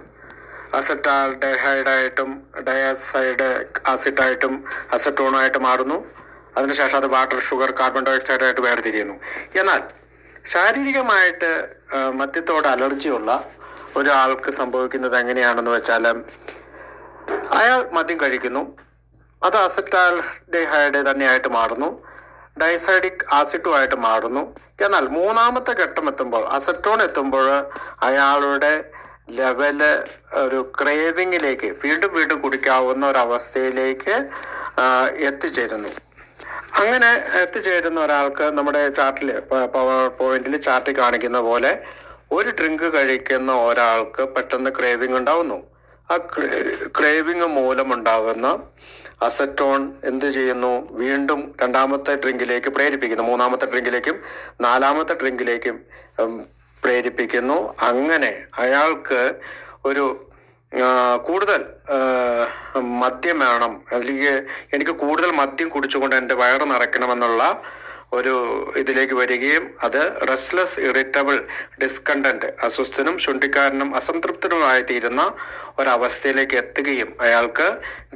അസറ്റാൽഡെഹൈഡായിട്ടും ഡയാസൈഡ് ആസിഡായിട്ടും അസറ്റോണായിട്ട് മാറുന്നു. അതിനുശേഷം അത് വാട്ടർ, ഷുഗർ, കാർബൺ ഡയോക്സൈഡായിട്ട് വേർതിരിയുന്നു. എന്നാൽ ശാരീരികമായിട്ട് മദ്യത്തോട് അലർജിയുള്ള ഒരാൾക്ക് സംഭവിക്കുന്നത് എങ്ങനെയാണെന്ന് വെച്ചാൽ, അയാൾ മദ്യം കഴിക്കുന്നു, അത് അസറ്റാൽഡെഹൈഡ് തന്നെയായിട്ട് മാറുന്നു, ഡൈസൈഡിക് ആസിഡുമായിട്ട് മാറുന്നു. എന്നാൽ 3ാമത്തെ ഘട്ടം എത്തുമ്പോൾ, അസറ്റോൺ എത്തുമ്പോൾ, അയാളുടെ ലെവല് ഒരു ക്രേവിങ്ങിലേക്ക് വീണ്ടും കുടിക്കാവുന്ന ഒരവസ്ഥയിലേക്ക് എത്തിച്ചേരുന്നു. അങ്ങനെ എത്തിച്ചേരുന്ന ഒരാൾക്ക് നമ്മുടെ ചാർട്ടിൽ, പവർ പോയിന്റിൽ ചാർട്ടിൽ കാണിക്കുന്ന പോലെ ഒരു ഡ്രിങ്ക് കഴിക്കുന്ന ഒരാൾക്ക് പെട്ടെന്ന് ക്രേവിങ് ഉണ്ടാവുന്നു. ആ ക്രേവിങ് മൂലമുണ്ടാകുന്ന അസറ്റോൺ എന്ത് ചെയ്യുന്നു? വീണ്ടും 2ാമത്തെ ഡ്രിങ്കിലേക്ക് പ്രേരിപ്പിക്കുന്നു, 3ാമത്തെ ഡ്രിങ്കിലേക്കും 4ാമത്തെ ഡ്രിങ്കിലേക്കും പ്രേരിപ്പിക്കുന്നു. അങ്ങനെ അയാൾക്ക് ഒരു കൂടുതൽ മദ്യം വേണം, അല്ലെങ്കിൽ എനിക്ക് കൂടുതൽ മദ്യം കുടിച്ചുകൊണ്ട് എൻ്റെ വയറ് നിറയ്ക്കണമെന്നുള്ള ഒരു ഇതിലേക്ക് വരികയും അത് റെസ്റ്റ്ലെസ് ഇറിറ്റബിൾ ഡിസ്കണ്ടന്റ്, അസ്വസ്ഥനും ശുണ്ഠിക്കാരനും അസംതൃപ്തനുമായി തീരുന്ന ഒരവസ്ഥയിലേക്ക് എത്തുകയും അയാൾക്ക്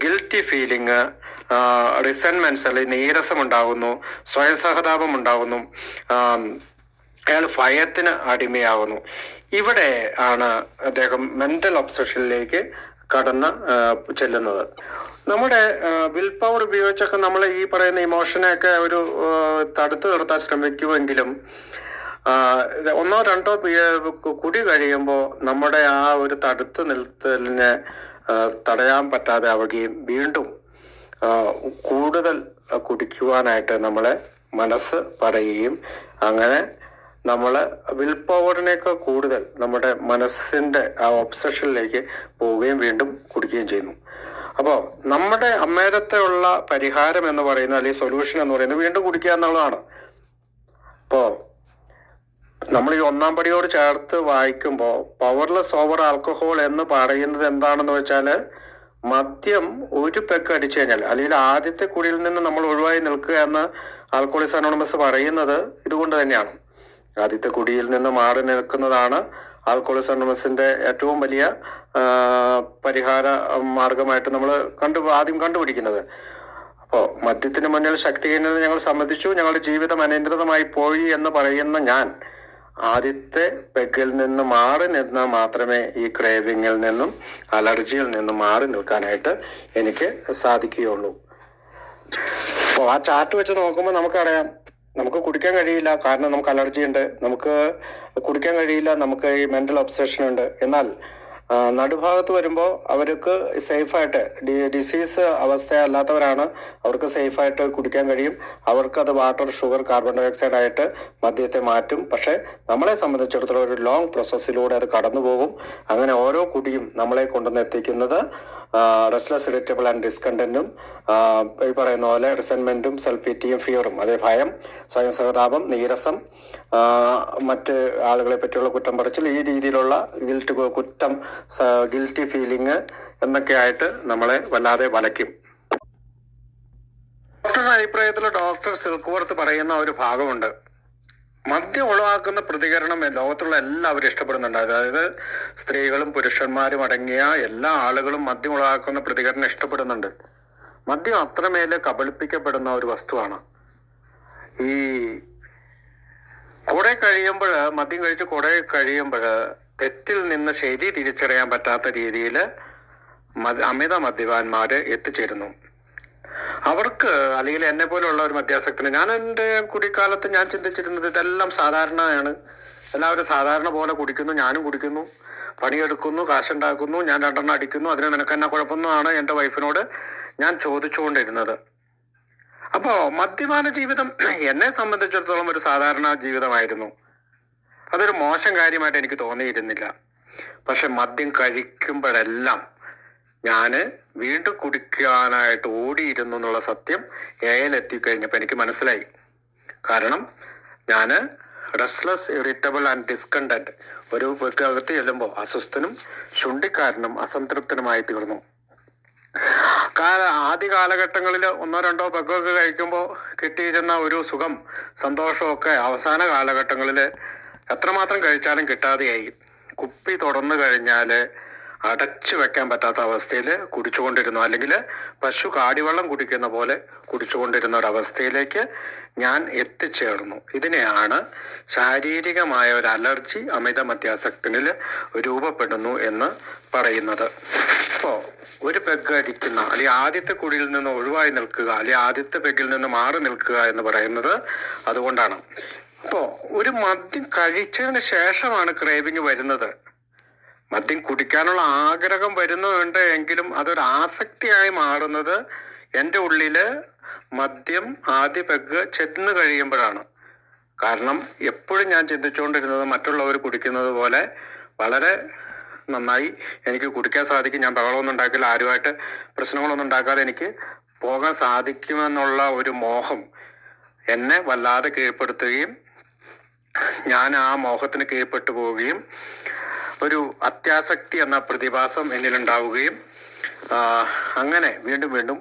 ഗിൽറ്റി ഫീലിംഗ്, റിസെൻമെന്റ്സ് അല്ലെങ്കിൽ നീരസം ഉണ്ടാകുന്നു, സ്വയം സഹതാപം ഉണ്ടാകുന്നു, അയാൾ ഭയത്തിന് അടിമയാകുന്നു. ഇവിടെ ആണ് അദ്ദേഹം മെന്റൽ ഒബ്സഷനിലേക്ക് കടന്ന് ചെല്ലുന്നത്. നമ്മുടെ വിൽ പവർ ഉപയോഗിച്ചൊക്കെ നമ്മൾ ഈ പറയുന്ന ഇമോഷനെയൊക്കെ ഒരു തടുത്തു നിർത്താൻ ശ്രമിക്കുമെങ്കിലും ഒന്നോ രണ്ടോ കുടി കഴിയുമ്പോൾ നമ്മുടെ ആ ഒരു തടുത്തു നിർത്തലിനെ തടയാൻ പറ്റാതെ ആവുകയും വീണ്ടും കൂടുതൽ കുടിക്കുവാനായിട്ട് നമ്മളെ മനസ്സ് പറയുകയും അങ്ങനെ നമ്മൾ വിൽ പവറിനേക്കാൾ കൂടുതൽ നമ്മുടെ മനസ്സിൻ്റെ ആ ഒബ്സഷനിലേക്ക് പോവുകയും വീണ്ടും കുടിക്കുകയും ചെയ്യുന്നു. അപ്പോൾ നമ്മുടെ അന്നേരത്തെ ഉള്ള പരിഹാരം എന്ന് പറയുന്നത് അല്ലെങ്കിൽ സൊല്യൂഷൻ എന്ന് പറയുന്നത് വീണ്ടും കുടിക്കുക എന്നുള്ളതാണ്. അപ്പോൾ നമ്മൾ ഈ ഒന്നാം പടിയോട് ചേർത്ത് വായിക്കുമ്പോൾ പവർലെസ് ഓവർ ആൽക്കഹോൾ എന്ന് പറയുന്നത് എന്താണെന്ന് വെച്ചാൽ മദ്യം ഒരു പെക്ക് അടിച്ചു കഴിഞ്ഞാൽ അല്ലെങ്കിൽ ആദ്യത്തെ കുടിയിൽ നിന്ന് നമ്മൾ ഒഴിവായി നിൽക്കുക എന്ന് ആൽക്കഹോളിക്സ് അനോണിമസ് പറയുന്നത് ഇതുകൊണ്ട് തന്നെയാണ്. ആദ്യത്തെ കുടിയിൽ നിന്ന് മാറി നിൽക്കുന്നതാണ് ആൽക്കഹോളിക്സ് അനോണിമസിന്റെ ഏറ്റവും വലിയ പരിഹാര മാർഗമായിട്ട് നമ്മൾ ആദ്യം കണ്ടുപിടിക്കുന്നത്. അപ്പോൾ മദ്യത്തിന് മുന്നിൽ ശക്തിഹീനത ഞങ്ങൾ സമ്മതിച്ചു, ഞങ്ങളുടെ ജീവിതം അനിയന്ത്രിതമായി പോയി എന്ന് പറയുന്ന ഞാൻ ആദ്യത്തെ പെഗിൽ നിന്ന് മാറി നിന്നാൽ മാത്രമേ ഈ ക്രേവിങ്ങിൽ നിന്നും അലർജിയിൽ നിന്നും മാറി നിൽക്കാനായിട്ട് എനിക്ക് സാധിക്കുകയുള്ളൂ. അപ്പോൾ ആ ചാർട്ട് വെച്ച് നോക്കുമ്പോൾ നമുക്കറിയാം നമുക്ക് കുടിക്കാൻ കഴിയില്ല, കാരണം നമുക്ക് അലർജി ഉണ്ട്. നമുക്ക് കുടിക്കാൻ കഴിയില്ല, നമുക്ക് ഈ മെന്റൽ ഒബ്സഷൻ ഉണ്ട്. എന്നാൽ നടുഭാഗത്ത് വരുമ്പോൾ അവർക്ക് സേഫായിട്ട് ഡിസീസ് അവസ്ഥയല്ലാത്തവരാണ്, അവർക്ക് സേഫായിട്ട് കുടിക്കാൻ കഴിയും. അവർക്കത് water, sugar, carbon dioxide ആയിട്ട് മദ്യത്തെ മാറ്റും. പക്ഷെ നമ്മളെ സംബന്ധിച്ചിടത്തോളം ഒരു ലോങ് പ്രോസസ്സിലൂടെ അത് കടന്നു പോകും. അങ്ങനെ ഓരോ കുടിയും നമ്മളെ കൊണ്ടുവന്ന് എത്തിക്കുന്നത് റെസ്റ്റ്ലെസ് ഇറിറ്റബിൾ ആൻഡ് ഡിസ്കണ്ടന്റും ഈ പറയുന്ന പോലെ റിസെൻമെന്റും സെൽഫ് പിറ്റിയും ഫിയറും, അതേ ഭയം, സ്വയം സഹതാപം, നീരസം, മറ്റ് ആളുകളെ പറ്റിയുള്ള കുറ്റം പറച്ചിൽ, ഈ രീതിയിലുള്ള ഗിൽറ്റി ഫീലിംഗ് എന്നൊക്കെ ആയിട്ട് നമ്മളെ വല്ലാതെ വലയ്ക്കും. ഡോക്ടറുടെ അഭിപ്രായത്തിൽ ഡോക്ടർ സിൽക്ക്വർത്ത് പറയുന്ന ഒരു ഭാഗമുണ്ട്. മദ്യം ഒഴിവാക്കുന്ന പ്രതികരണം ലോകത്തുള്ള എല്ലാവരും ഇഷ്ടപ്പെടുന്നുണ്ട്. അതായത് സ്ത്രീകളും പുരുഷന്മാരും അടങ്ങിയ എല്ലാ ആളുകളും മദ്യം ഒഴിവാക്കുന്ന പ്രതികരണം ഇഷ്ടപ്പെടുന്നുണ്ട്. മദ്യം അത്രമേൽ കബളിപ്പിക്കപ്പെടുന്ന ഒരു വസ്തുവാണ്. ഈ കുറെ കഴിയുമ്പോൾ, മദ്യം കഴിച്ച് കുറെ കഴിയുമ്പോൾ തെറ്റിൽ നിന്ന് ശരി തിരിച്ചറിയാൻ പറ്റാത്ത രീതിയിൽ അമിത മദ്യപാന്മാര് എത്തിച്ചേരുന്നു. അവർക്ക് അല്ലെങ്കിൽ എന്നെ പോലുള്ള ഒരു മദ്യാസക്തന്, ഞാൻ എൻ്റെ കുടിക്കാലത്ത് ഞാൻ ചിന്തിച്ചിരുന്നത് ഇതെല്ലാം സാധാരണയാണ്, എല്ലാവരും സാധാരണ പോലെ കുടിക്കുന്നു, ഞാനും കുടിക്കുന്നു, പണിയെടുക്കുന്നു, കാശുണ്ടാക്കുന്നു, ഞാൻ 2 എണ്ണം അടിക്കുന്നു, അതിന് നിനക്കെന്നാ കുഴപ്പമെന്നാണ് എൻ്റെ വൈഫിനോട് ഞാൻ ചോദിച്ചുകൊണ്ടിരുന്നത്. അപ്പോൾ മദ്യപാന ജീവിതം എന്നെ സംബന്ധിച്ചിടത്തോളം ഒരു സാധാരണ ജീവിതമായിരുന്നു. അതൊരു മോശം കാര്യമായിട്ട് എനിക്ക് തോന്നിയിരുന്നില്ല. പക്ഷെ മദ്യം കഴിക്കുമ്പോഴെല്ലാം ഞാൻ വീണ്ടും കുടിക്കാനായിട്ട് ഓടിയിരുന്നു എന്നുള്ള സത്യം എത്തിക്കഴിഞ്ഞപ്പോൾ എനിക്ക് മനസ്സിലായി. കാരണം ഞാൻ റെസ്റ്റ്ലെസ് ഇറിറ്റബിൾ ആൻഡ് ഡിസ്കണ്ടന്റ്, ഒരു അകത്ത് ചെല്ലുമ്പോൾ അസ്വസ്ഥനും ശുണ്ഠിക്കാരനും അസംതൃപ്തനുമായി തീർന്നു. ആദ്യ കാലഘട്ടങ്ങളിൽ 1-2 പെഗ്ഗൊക്കെ കഴിക്കുമ്പോൾ കിട്ടിയിരുന്ന ഒരു സുഖം, സന്തോഷമൊക്കെ അവസാന കാലഘട്ടങ്ങളിൽ എത്രമാത്രം കഴിച്ചാലും കിട്ടാതെയായി. കുപ്പി തുറന്നു കഴിഞ്ഞാൽ അടച്ചു വെക്കാൻ പറ്റാത്ത അവസ്ഥയിൽ കുടിച്ചുകൊണ്ടിരുന്നു, അല്ലെങ്കിൽ പശു കാടിവെള്ളം കുടിക്കുന്ന പോലെ കുടിച്ചുകൊണ്ടിരുന്ന ഒരവസ്ഥയിലേക്ക് ഞാൻ എത്തിച്ചേർന്നു. ഇതിനെയാണ് ശാരീരികമായ ഒരു അലർജി അമിത മദ്യാസക്തനിൽ രൂപപ്പെടുന്നു എന്ന് പറയുന്നത്. അപ്പോൾ ഒരു പെഗ് അടിക്കുന്ന, അല്ലെങ്കിൽ ആദ്യത്തെ കുടിയിൽ നിന്ന് ഒഴിവായി നിൽക്കുക, അല്ലെങ്കിൽ ആദ്യത്തെ പെഗ്ഗിൽ നിന്ന് മാറി നിൽക്കുക എന്ന് പറയുന്നത് അതുകൊണ്ടാണ്. അപ്പോൾ ഒരു മദ്യം കഴിച്ചതിന് ശേഷമാണ് ക്രേവിങ് വരുന്നത്. മദ്യം കുടിക്കാനുള്ള ആഗ്രഹം വരുന്നുണ്ട് എങ്കിലും അതൊരു ആസക്തിയായി മാറുന്നത് എൻ്റെ ഉള്ളില് മദ്യം ആദ്യ പെഗ് ചെന്ന് കഴിയുമ്പോഴാണ്. കാരണം എപ്പോഴും ഞാൻ ചിന്തിച്ചുകൊണ്ടിരുന്നത് മറ്റുള്ളവർ കുടിക്കുന്നത് പോലെ വളരെ നന്നായി എനിക്ക് കുടിക്കാൻ സാധിക്കും, ഞാൻ ബഹളമൊന്നും ഉണ്ടാക്കില്ല, ആരുമായിട്ട് പ്രശ്നങ്ങളൊന്നും ഉണ്ടാക്കാതെ എനിക്ക് പോകാൻ സാധിക്കുമെന്നുള്ള ഒരു മോഹം എന്നെ വല്ലാതെ കീഴ്പ്പെടുത്തുകയും ഞാൻ ആ മോഹത്തിന് കീഴ്പ്പെട്ടു പോവുകയും ഒരു അത്യാസക്തി എന്ന പ്രതിഭാസം എന്നിലുണ്ടാവുകയും അങ്ങനെ വീണ്ടും വീണ്ടും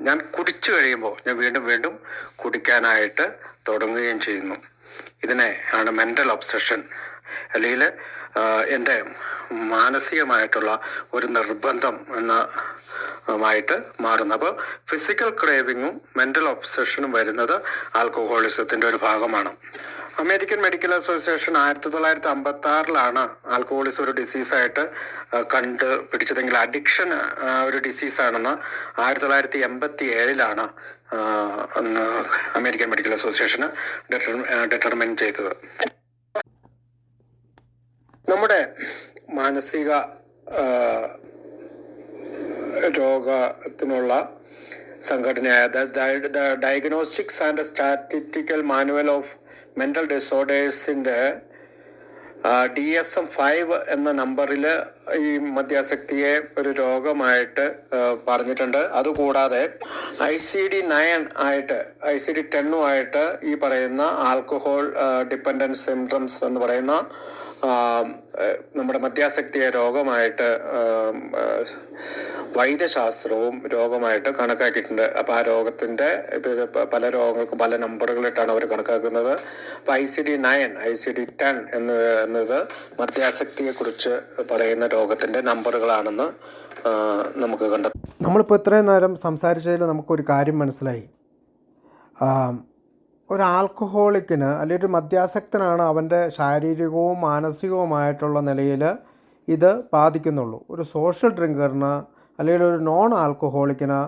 ഞാൻ കുടിച്ചു കഴിയുമ്പോൾ ഞാൻ വീണ്ടും വീണ്ടും കുടിക്കാനായിട്ട് തുടങ്ങുകയും ചെയ്യുന്നു. ഇതിനെ ആണ് മെൻ്റൽ ഒബ്സഷൻ, അല്ലെങ്കിൽ എൻ്റെ മാനസികമായിട്ടുള്ള ഒരു നിർബന്ധം എന്നമായിട്ട് മാറുന്നു. അപ്പോൾ ഫിസിക്കൽ ക്രേവിങ്ങും മെൻ്റൽ ഒബ്സഷനും വരുന്നത് ആൽക്കഹോളിസത്തിൻ്റെ ഒരു ഭാഗമാണ്. അമേരിക്കൻ മെഡിക്കൽ അസോസിയേഷൻ 1956 ആൽക്കഹോളിസം ഒരു ഡിസീസായിട്ട് കണ്ടുപിടിച്ചതെങ്കിൽ അഡിക്ഷൻ ഒരു ഡിസീസാണെന്ന് 1987 അമേരിക്കൻ മെഡിക്കൽ അസോസിയേഷന് ഡിറ്റർമിൻ ചെയ്തത്. നമ്മുടെ മാനസിക രോഗത്തിനുള്ള സംഘടനയായ diagnostics and statistical manual of mental ഡിസോർഡേഴ്സിൻ്റെ DSM-5 എന്ന നമ്പറിൽ ഈ മദ്യാസക്തിയെ ഒരു രോഗമായിട്ട് പറഞ്ഞിട്ടുണ്ട്. അതുകൂടാതെ ICD-10 ഈ പറയുന്ന ആൽക്കഹോൾ ഡിപ്പെൻഡൻസ് സിംപ്റ്റംസ് എന്ന് പറയുന്ന നമ്മുടെ മദ്യാസക്തിയെ രോഗമായിട്ട് വൈദ്യശാസ്ത്രവും രോഗമായിട്ട് കണക്കാക്കിയിട്ടുണ്ട്. അപ്പോൾ ആ രോഗത്തിൻ്റെ പല രോഗങ്ങൾക്കും പല നമ്പറുകളിട്ടാണ് അവർ കണക്കാക്കുന്നത്. അപ്പോൾ ICD-10 എന്നത് മദ്യാസക്തിയെക്കുറിച്ച് പറയുന്ന രോഗത്തിൻ്റെ നമ്പറുകളാണെന്ന് നമുക്ക് കണ്ടെത്താം. നമ്മളിപ്പോൾ ഇത്രയും നേരം സംസാരിച്ചതിൽ നമുക്കൊരു കാര്യം മനസ്സിലായി. ഒരു ആൽക്കഹോളിക്കിന് അല്ലെങ്കിൽ ഒരു മദ്യാസക്തനാണ് അവൻ്റെ ശാരീരികവും മാനസികവുമായിട്ടുള്ള നിലയിൽ ഇത് ബാധിക്കുന്നുള്ളൂ. ഒരു സോഷ്യൽ ഡ്രിങ്കറിന് അല്ലെങ്കിൽ ഒരു നോൺ ആൽക്കഹോളിക്കിന്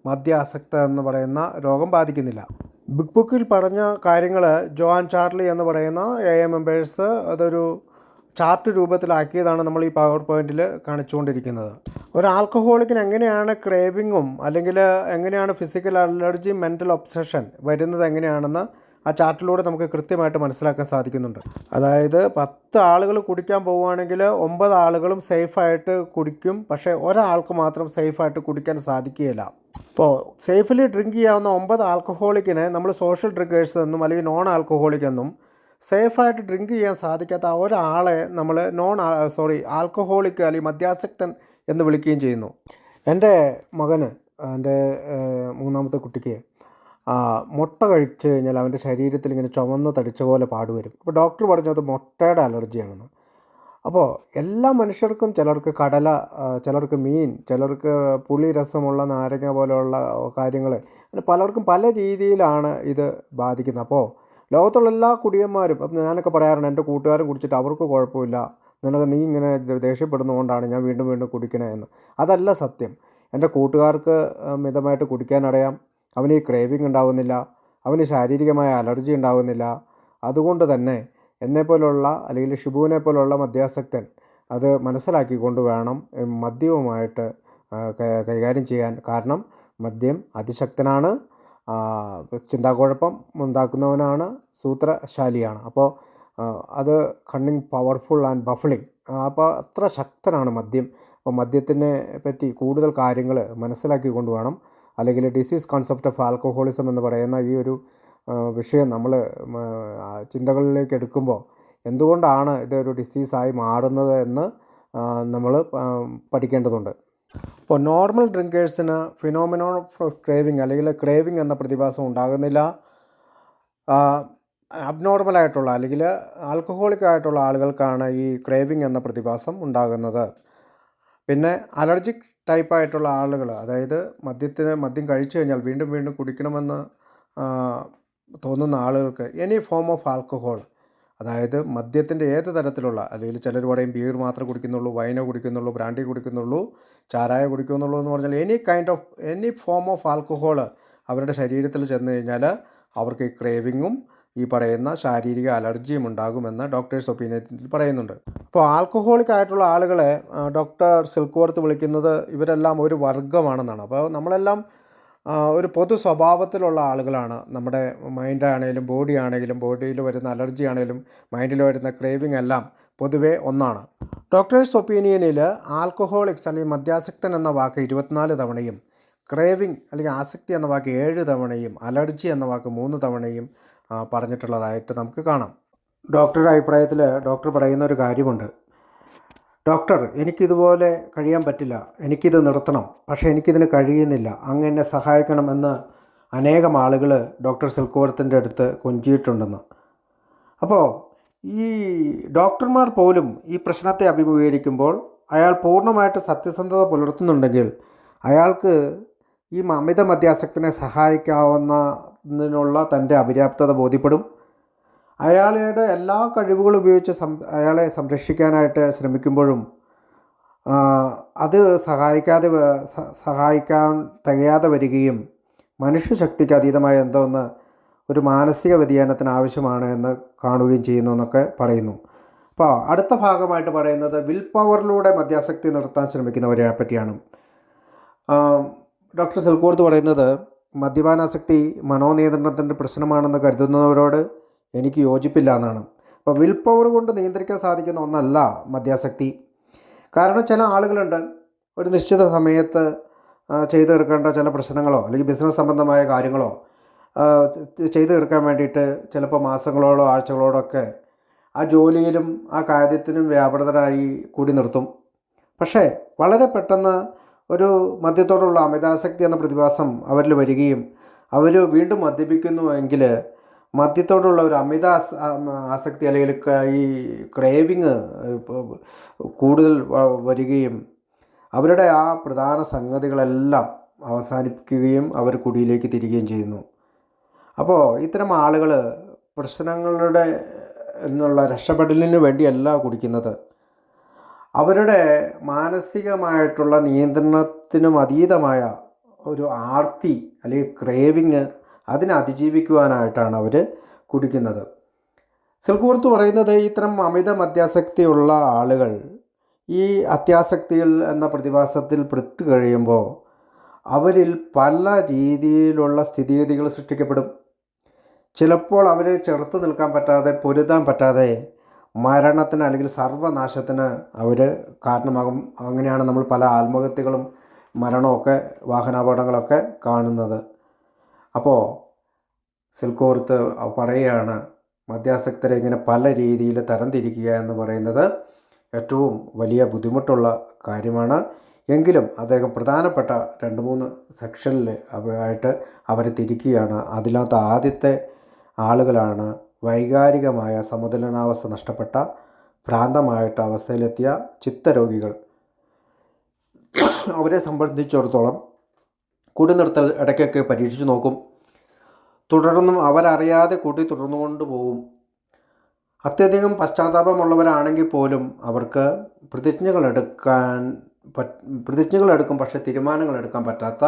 മദ്യാസക്ത എന്ന് പറയുന്ന രോഗം ബാധിക്കുന്നില്ല. ബിഗ് ബുക്കിൽ പറഞ്ഞ കാര്യങ്ങൾ ജോൺ ചാർലി എന്ന് പറയുന്ന AI മെമ്പേഴ്സ് അതൊരു ചാർട്ട് രൂപത്തിലാക്കിയതാണ് നമ്മൾ ഈ പവർ പോയിന്റിൽ കാണിച്ചുകൊണ്ടിരിക്കുന്നത്. ഒരു ആൽക്കഹോളിക്കിന് എങ്ങനെയാണ് ക്രേവിങ്ങും അല്ലെങ്കിൽ എങ്ങനെയാണ് ഫിസിക്കൽ അലർജി മെൻ്റൽ ഒബ്സഷൻ വരുന്നത് എങ്ങനെയാണെന്ന് ആ ചാർട്ടിലൂടെ നമുക്ക് കൃത്യമായിട്ട് മനസ്സിലാക്കാൻ സാധിക്കുന്നുണ്ട്. അതായത് 10 ആളുകൾ കുടിക്കാൻ പോവുകയാണെങ്കിൽ 9 ആളുകളും സേഫായിട്ട് കുടിക്കും, പക്ഷേ ഒരാൾക്ക് മാത്രം സേഫായിട്ട് കുടിക്കാൻ സാധിക്കുകയില്ല. ഇപ്പോൾ സേഫ്ലി ഡ്രിങ്ക് ചെയ്യാവുന്ന 9 ആൽക്കഹോളിക്കിനെ നമ്മൾ സോഷ്യൽ ഡ്രിങ്കേഴ്സ് എന്നും അല്ലെങ്കിൽ നോൺ ആൽക്കഹോളിക് എന്നും, സേഫായിട്ട് ഡ്രിങ്ക് ചെയ്യാൻ സാധിക്കാത്ത ഒരാളെ നമ്മൾ ആൽക്കഹോളിക് അല്ലെങ്കിൽ മദ്യാസക്തൻ എന്ന് വിളിക്കുകയും ചെയ്യുന്നു. എൻ്റെ മകന്, എൻ്റെ 3ാമത്തെ കുട്ടിക്ക് മുട്ട കഴിച്ച് കഴിഞ്ഞാൽ അവൻ്റെ ശരീരത്തിൽ ഇങ്ങനെ ചുവന്ന് തടിച്ച പോലെ പാടുവരും. അപ്പോൾ ഡോക്ടർ പറഞ്ഞത് മുട്ടയുടെ അലർജിയാണെന്ന്. അപ്പോൾ എല്ലാ മനുഷ്യർക്കും, ചിലർക്ക് കടല, ചിലർക്ക് മീൻ, ചിലർക്ക് പുളി രസമുള്ള നാരങ്ങ പോലെയുള്ള കാര്യങ്ങൾ, അങ്ങനെ പലർക്കും പല രീതിയിലാണ് ഇത് ബാധിക്കുന്നത്. അപ്പോൾ ലോകത്തുള്ള എല്ലാ കുടിയന്മാരും, അപ്പം ഞാനൊക്കെ പറയാറുണ്ട്, എൻ്റെ കൂട്ടുകാരും കുടിച്ചിട്ട് അവർക്ക് കുഴപ്പമില്ല, നീ ഇങ്ങനെ ദേഷ്യപ്പെടുന്നതുകൊണ്ടാണ് ഞാൻ വീണ്ടും വീണ്ടും കുടിക്കണേ എന്ന്. അതല്ല സത്യം. എൻ്റെ കൂട്ടുകാർക്ക് മിതമായിട്ട് കുടിക്കാനറിയാം, അവന് ഈ ക്രേവിങ് ഉണ്ടാവുന്നില്ല, അവന് ശാരീരികമായ അലർജി ഉണ്ടാവുന്നില്ല. അതുകൊണ്ട് തന്നെ എന്നെപ്പോലുള്ള അല്ലെങ്കിൽ ഷിബുവിനെ പോലുള്ള മദ്യാസക്തൻ അത് മനസ്സിലാക്കിക്കൊണ്ട് വേണം മദ്യവുമായിട്ട് കൈകാര്യം ചെയ്യാൻ. കാരണം മദ്യം അതിശക്തനാണ്, ചിന്താക്കുഴപ്പം ഉണ്ടാക്കുന്നവനാണ്, സൂത്രശാലിയാണ്. അപ്പോൾ അത് കണ്ണിങ്, പവർഫുൾ ആൻഡ് ബഫ്ലിങ്. അപ്പോൾ അത്ര ശക്തനാണ് മദ്യം. അപ്പോൾ മദ്യത്തിനെ പറ്റി കൂടുതൽ കാര്യങ്ങൾ മനസ്സിലാക്കിക്കൊണ്ട് വേണം, അല്ലെങ്കിൽ ഡിസീസ് കോൺസെപ്റ്റ് ഓഫ് ആൽക്കഹോളിസം എന്ന് പറയുന്ന ഈ ഒരു വിഷയം നമ്മൾ ചിന്തകളിലേക്ക് എടുക്കുമ്പോൾ എന്തുകൊണ്ടാണ് ഇതൊരു ഡിസീസായി മാറുന്നത് എന്ന് നമ്മൾ പഠിക്കേണ്ടതുണ്ട്. ഇപ്പോൾ നോർമൽ ഡ്രിങ്കേഴ്സിന് ഫിനോമിനോൺ ഓഫ് ക്രേവിങ് അല്ലെങ്കിൽ ക്രേവിങ് എന്ന പ്രതിഭാസം ഉണ്ടാകുന്നില്ല. അബ്നോർമലായിട്ടുള്ള അല്ലെങ്കിൽ ആൽക്കഹോളിക് ആയിട്ടുള്ള ആളുകൾക്കാണ് ഈ ക്രേവിങ് എന്ന പ്രതിഭാസം ഉണ്ടാകുന്നത്. പിന്നെ അലർജിക് ടൈപ്പായിട്ടുള്ള ആളുകൾ, അതായത് മദ്യം കഴിച്ചു കഴിഞ്ഞാൽ വീണ്ടും വീണ്ടും കുടിക്കണമെന്ന് തോന്നുന്ന ആളുകൾക്ക് എനി ഫോം ഓഫ് ആൽക്കഹോൾ, അതായത് മദ്യത്തിൻ്റെ ഏത് തരത്തിലുള്ള, അല്ലെങ്കിൽ ചിലർ പറയും ബിയർ മാത്രമേ കുടിക്കുന്നുള്ളൂ, വൈനോ കുടിക്കുന്നുള്ളൂ, ബ്രാൻഡി കുടിക്കുന്നുള്ളൂ, ചാരായ കുടിക്കുന്നുള്ളൂ എന്ന് പറഞ്ഞാൽ എനി ഫോം ഓഫ് ആൽക്കഹോൾ അവരുടെ ശരീരത്തിൽ ചെന്ന് കഴിഞ്ഞാൽ അവർക്ക് ഈ ക്രേവിങ്ങും ഈ പറയുന്ന ശാരീരിക അലർജിയും ഉണ്ടാകുമെന്ന് ഡോക്ടേഴ്സ് ഒപ്പീനിയനിൽ പറയുന്നുണ്ട്. അപ്പോൾ ആൽക്കഹോളിക് ആയിട്ടുള്ള ആളുകളെ ഡോക്ടർ സിൽക്ക്വർത്ത് വിളിക്കുന്നത് ഇവരെല്ലാം ഒരു വർഗ്ഗമാണെന്നാണ്. അപ്പോൾ നമ്മളെല്ലാം ഒരു പൊതു സ്വഭാവത്തിലുള്ള ആളുകളാണ്. നമ്മുടെ മൈൻഡാണേലും ബോഡി ആണെങ്കിലും, ബോഡിയിൽ വരുന്ന അലർജി ആണെങ്കിലും മൈൻഡിൽ വരുന്ന ക്രേവിങ് എല്ലാം പൊതുവേ ഒന്നാണ്. ഡോക്ടേഴ്സ് ഒപ്പീനിയനിൽ ആൽക്കഹോളിക്സ് അല്ലെങ്കിൽ മദ്യാസക്തൻ എന്ന വാക്ക് 24 തവണയും, ക്രേവിങ് അല്ലെങ്കിൽ ആസക്തി എന്ന വാക്ക് 7 തവണയും, അലർജി എന്ന വാക്ക് 3 തവണയും പറഞ്ഞിട്ടുള്ളതായിട്ട് നമുക്ക് കാണാം. ഡോക്ടറുടെ അഭിപ്രായത്തിൽ ഡോക്ടർ പറയുന്ന ഒരു കാര്യമുണ്ട്. ഡോക്ടർ, എനിക്കിതുപോലെ കഴിയാൻ പറ്റില്ല, എനിക്കിത് നിർത്തണം, പക്ഷേ എനിക്കിതിന് കഴിയുന്നില്ല, അങ്ങ് എന്നെ സഹായിക്കണമെന്ന് അനേകം ആളുകൾ ഡോക്ടർ സിൽക്വർത്തിൻ്റെ അടുത്ത് കൊഞ്ചിയിട്ടുണ്ടെന്ന്. അപ്പോൾ ഈ ഡോക്ടർമാർ പോലും ഈ പ്രശ്നത്തെ അഭിമുഖീകരിക്കുമ്പോൾ അയാൾ പൂർണ്ണമായിട്ട് സത്യസന്ധത പുലർത്തുന്നുണ്ടെങ്കിൽ അയാൾക്ക് ഈ അമിത മദ്യാസക്തനെ സഹായിക്കാവുന്നതിനുള്ള തൻ്റെ അപര്യാപ്തത ബോധ്യപ്പെടും. അയാളുടെ എല്ലാ കഴിവുകളും ഉപയോഗിച്ച് അയാളെ സംരക്ഷിക്കാനായിട്ട് ശ്രമിക്കുമ്പോഴും അത് സഹായിക്കാൻ തികയാതെ വരികയും മനുഷ്യശക്തിക്ക് അതീതമായ എന്തോന്ന് ഒരു മാനസിക വ്യതിയാനത്തിന് ആവശ്യമാണ് എന്ന് കാണുകയും ചെയ്യുന്നു എന്നൊക്കെ പറയുന്നു. അപ്പോൾ അടുത്ത ഭാഗമായിട്ട് പറയുന്നത് വിൽ പവറിലൂടെ മദ്യാസക്തി നിർത്താൻ ശ്രമിക്കുന്നവരെ പറ്റിയാണ്. ഡോക്ടർ സിൽക്വർത്ത് പറയുന്നത് മദ്യപാനാസക്തി മനോനിയന്ത്രണത്തിൻ്റെ പ്രശ്നമാണെന്ന് കരുതുന്നവരോട് എനിക്ക് യോജിപ്പില്ല എന്നാണ്. അപ്പോൾ വിൽ പവർ കൊണ്ട് നിയന്ത്രിക്കാൻ സാധിക്കുന്ന ഒന്നല്ല മദ്യാസക്തി. കാരണം ചില ആളുകളുണ്ട് ഒരു നിശ്ചിത സമയത്ത് ചെയ്തു തീർക്കേണ്ട ചില പ്രശ്നങ്ങളോ അല്ലെങ്കിൽ ബിസിനസ് സംബന്ധമായ കാര്യങ്ങളോ ചെയ്തു തീർക്കാൻ വേണ്ടിയിട്ട് ചിലപ്പോൾ മാസങ്ങളോടോ ആഴ്ചകളോടോ ഒക്കെ ആ ജോലിയിലും ആ കാര്യത്തിനും വ്യാപൃതരായി കൂടി നിർത്തും. പക്ഷേ വളരെ പെട്ടെന്ന് ഒരു മദ്യത്തോടുള്ള അമിതാസക്തി എന്ന പ്രതിഭാസം അവരിൽ വരികയും അവർ വീണ്ടും മദ്യപിക്കുന്നുവെങ്കിൽ മദ്യത്തോടുള്ള ഒരു അമിത ആസക്തി അല്ലെങ്കിൽ ഈ ക്രേവിങ് കൂടുതൽ വരികയും അവരുടെ ആ പ്രധാന സംഗതികളെല്ലാം അവസാനിപ്പിക്കുകയും അവർ കുടിയിലേക്ക് തിരികുകയും ചെയ്യുന്നു. അപ്പോൾ ഇത്തരം ആളുകൾ പ്രശ്നങ്ങളുടെ എന്നുള്ള രക്ഷപ്പെടലിന് വേണ്ടിയല്ല കുടിക്കുന്നത്. അവരുടെ മാനസികമായിട്ടുള്ള നിയന്ത്രണത്തിനും അതീതമായ ഒരു ആർത്തി അല്ലെങ്കിൽ ക്രേവിങ് അതിനെ അതിജീവിക്കുവാനായിട്ടാണ് അവർ കുടിക്കുന്നത്. സിൽക്വർത്ത് പറയുന്നത് ഇത്തരം അമിത മദ്യാസക്തിയുള്ള ആളുകൾ ഈ അത്യാസക്തിയിൽ എന്ന പ്രതിഭാസത്തിൽ പെട്ടു കഴിയുമ്പോൾ അവരിൽ പല രീതിയിലുള്ള സ്ഥിതിഗതികൾ സൃഷ്ടിക്കപ്പെടും. ചിലപ്പോൾ അവർ ചെറുത്ത് നിൽക്കാൻ പറ്റാതെ പൊരുതാൻ പറ്റാതെ മരണത്തിന് അല്ലെങ്കിൽ സർവനാശത്തിന് അവർ കാരണമാകും. അങ്ങനെയാണ് നമ്മൾ പല ആത്മഹത്യകളും മരണമൊക്കെ വാഹനാപകടങ്ങളൊക്കെ കാണുന്നത്. അപ്പോൾ സിൽക്വർത്ത് പറയുകയാണ് മദ്യാസക്തരെ ഇങ്ങനെ പല രീതിയിൽ തരംതിരിക്കുക എന്ന് പറയുന്നത് ഏറ്റവും വലിയ ബുദ്ധിമുട്ടുള്ള കാര്യമാണ്. എങ്കിലും അദ്ദേഹം പ്രധാനപ്പെട്ട 2-3 സെക്ഷനിൽ ആയിട്ട് അവരെ തിരിക്കുകയാണ്. അതിനകത്ത് ആദ്യത്തെ ആളുകളാണ് വൈകാരികമായ സമതുലനാവസ്ഥ നഷ്ടപ്പെട്ട ഭ്രാന്തമായിട്ട് അവസ്ഥയിലെത്തിയ ചിത്തരോഗികൾ. അവരെ സംബന്ധിച്ചിടത്തോളം കുടിനിർത്തൽ ഇടയ്ക്കൊക്കെ പരീക്ഷിച്ച് നോക്കും. തുടർന്നും അവരറിയാതെ കൂട്ടി തുടർന്നുകൊണ്ട് പോകും. അത്യധികം പശ്ചാത്താപമുള്ളവരാണെങ്കിൽ പോലും അവർക്ക് പ്രതിജ്ഞകൾ എടുക്കും, പക്ഷേ തീരുമാനങ്ങൾ എടുക്കാൻ പറ്റാത്ത